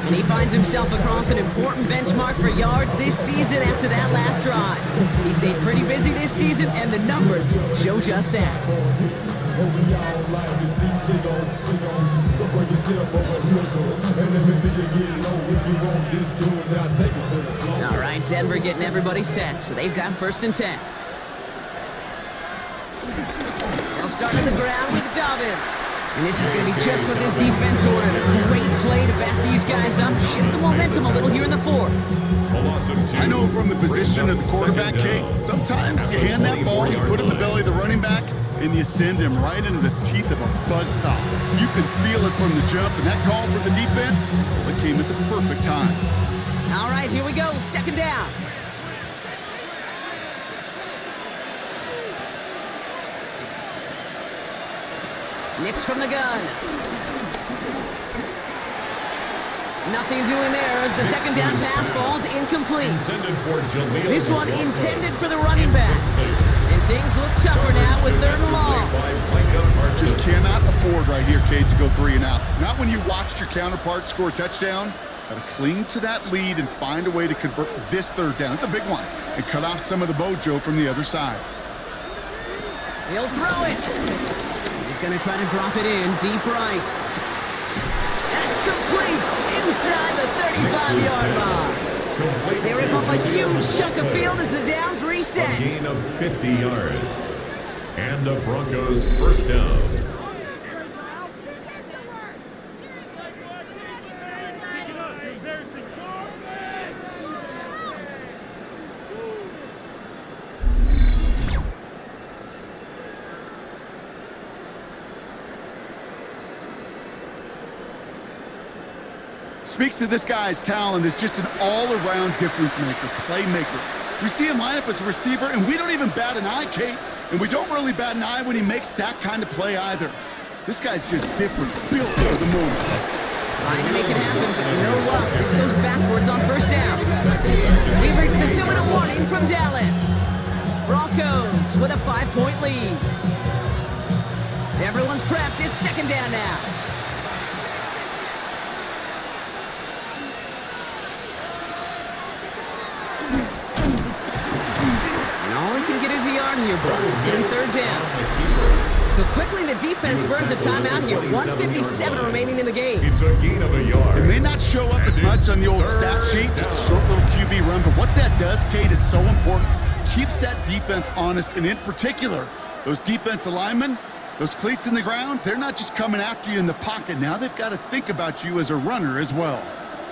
And he finds himself across an important benchmark for yards this season after that last drive. He stayed pretty busy this season, and the numbers show just that. All right, Denver getting everybody set, so they've got first and 10. They'll start on the ground with Dobbins. And this is going to be just what this defense ordered. A great play to back these guys up, shift the momentum a little here in the 4th. I know from the position of the quarterback, Kate, sometimes you hand that ball, you put it in the belly of the running back, and you send him right into the teeth of a buzzsaw. You can feel it from the jump, and that call for the defense, well, it came at the perfect time. All right, here we go, second down. Nix from the gun. Nothing doing there as the second down pass falls incomplete. Intended for Jaleel. This one intended for the running back. And things look tougher now with 3rd and long. Just cannot afford right here, Kate, to go 3 and out. Not when you watched your counterpart score a touchdown. Got to cling to that lead and find a way to convert this 3rd down. It's a big one. And cut off some of the mojo from the other side. He'll throw it. He's going to try to drop it in deep right. That's complete inside the 35-yard line. They rip off a huge chunk of field as the downs reset. A gain of 50 yards. And the Broncos first down. Speaks to this guy's talent as just an all-around difference maker, playmaker. We see him line up as a receiver, and we don't even bat an eye, Kate. And we don't really bat an eye when he makes that kind of play either. This guy's just different, built for the moment. Trying to make it happen, but no luck. This goes backwards on first down. He breaks the 2-minute warning from Dallas. Broncos with a 5-point lead. Everyone's prepped. It's second down now. Here, bro. It's going to be 3rd down. So quickly the defense burns a timeout here. 1:57 remaining in the game. It's a gain of a yard. It may not show up as much on the old stat sheet, just a short little QB run, but what that does, Kate, is so important. Keeps that defense honest, and in particular, those defensive linemen, those cleats in the ground, they're not just coming after you in the pocket. Now they've got to think about you as a runner as well.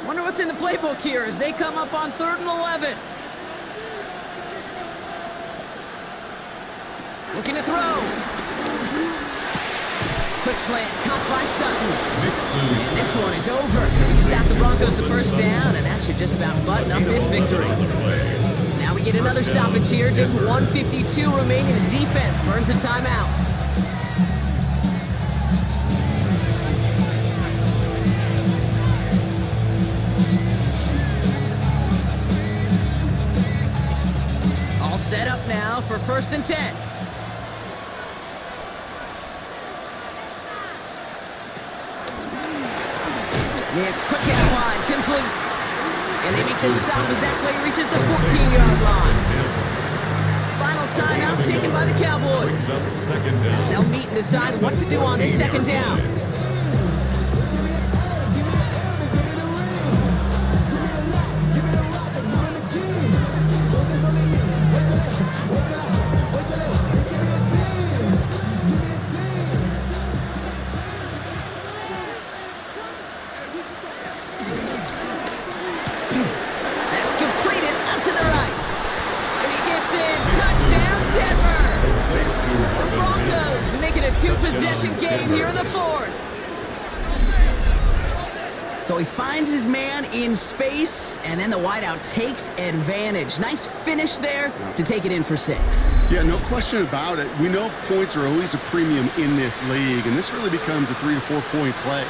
Wonder what's in the playbook here as they come up on 3rd and 11. Looking to throw. Quick slant, caught by Sutton. And this one is over. He's got the Broncos the first down, and that should just about button up this victory. Now we get another stoppage here. Just 1:52 remaining. The defense burns a timeout. All set up now for 1st and 10. It's quick and wide, complete. And they make the stop as that play reaches the 14-yard line. Final timeout taken by the Cowboys. As they'll meet and decide what to do on this second down. Two-possession game here in the 4th. So he finds his man in space, and then the wideout takes advantage. Nice finish there to take it in for 6. Yeah, no question about it. We know points are always a premium in this league, and this really becomes a 3 to 4 point play.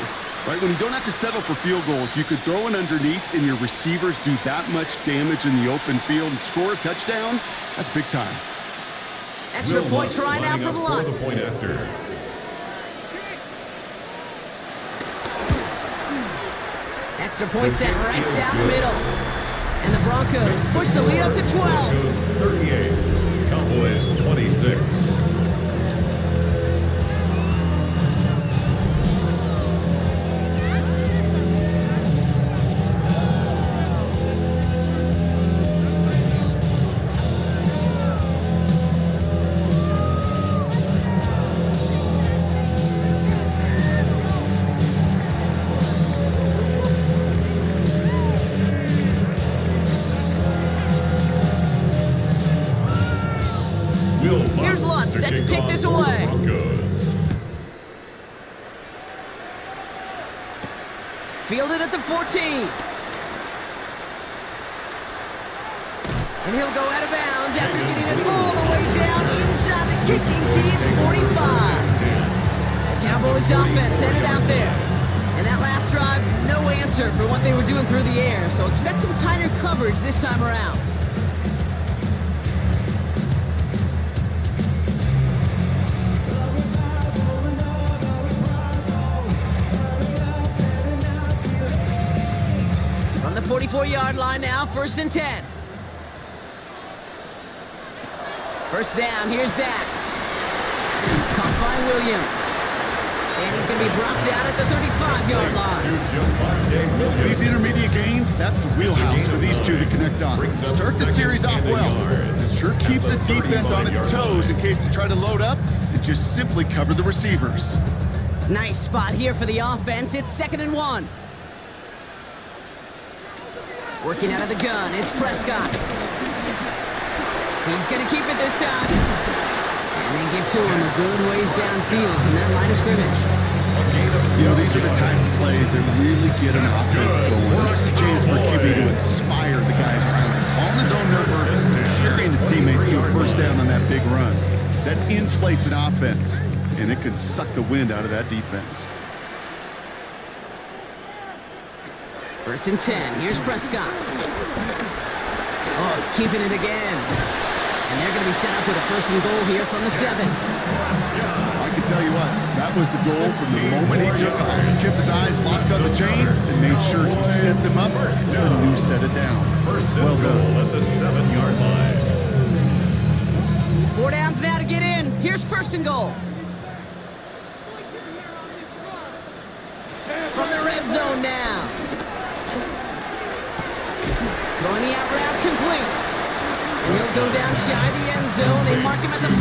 Right? When you don't have to settle for field goals, you could throw it underneath, and your receivers do that much damage in the open field and score a touchdown. That's big time. Extra point try now from Lutz. Extra point set right down the middle. And the Broncos push the lead up to 12. Broncos 38, Cowboys 26. Here's Lutz set to kick this away. Fielded at the 14. And he'll go out of bounds after getting it all the way down inside the kicking team's 45. The Cowboys offense headed out there. And that last last drive, no answer for what they were doing through the air, so expect some tighter coverage this time around. From the 44-yard line now, 1st and 10. First down, here's Dak. It's caught by Williams. And he's going to be brought down at the 35-yard line. These intermediate gains, that's the wheelhouse for these two to connect on. Start the series off well. It sure keeps the defense on its toes in case they try to load up and just simply cover the receivers. Nice spot here for the offense. It's 2nd and 1. Working out of the gun, it's Prescott. He's going to keep it this time. And they get to him a good ways downfield from that line of scrimmage. You know, these are the type of plays that really get an offense going. This is a chance for QB to inspire the guys around him. Calling his own number, carrying his teammates to a 1st down on that big run. That inflates an offense, and it can suck the wind out of that defense. 1st and 10. Here's Prescott. Oh, he's keeping it again. And they're going to be set up with a 1st and goal here from the 7. I can tell you what, that was the goal from the moment he took off. He kept his eyes locked on the chains and made sure he set them up and knew set it down. Well done. At the 7-yard line. 4 downs now to get in. Here's 1st and goal. From the red zone now. Throwing the out route complete. And he'll go down shy of the end zone. They mark him at the 4.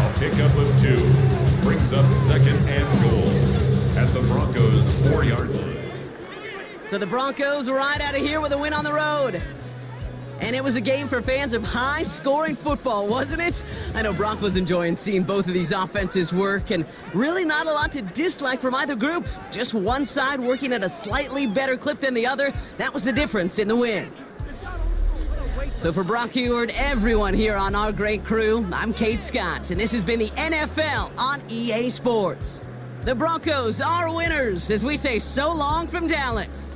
A pickup of 2 brings up 2nd and goal at the Broncos' 4-yard line. So the Broncos ride out of here with a win on the road. And it was a game for fans of high-scoring football, wasn't it? I know Brock was enjoying seeing both of these offenses work, and really not a lot to dislike from either group. Just one side working at a slightly better clip than the other. That was the difference in the win. So for Brock Ewart, everyone here on our great crew, I'm Kate Scott, and this has been the NFL on EA Sports. The Broncos are winners as we say so long from Dallas.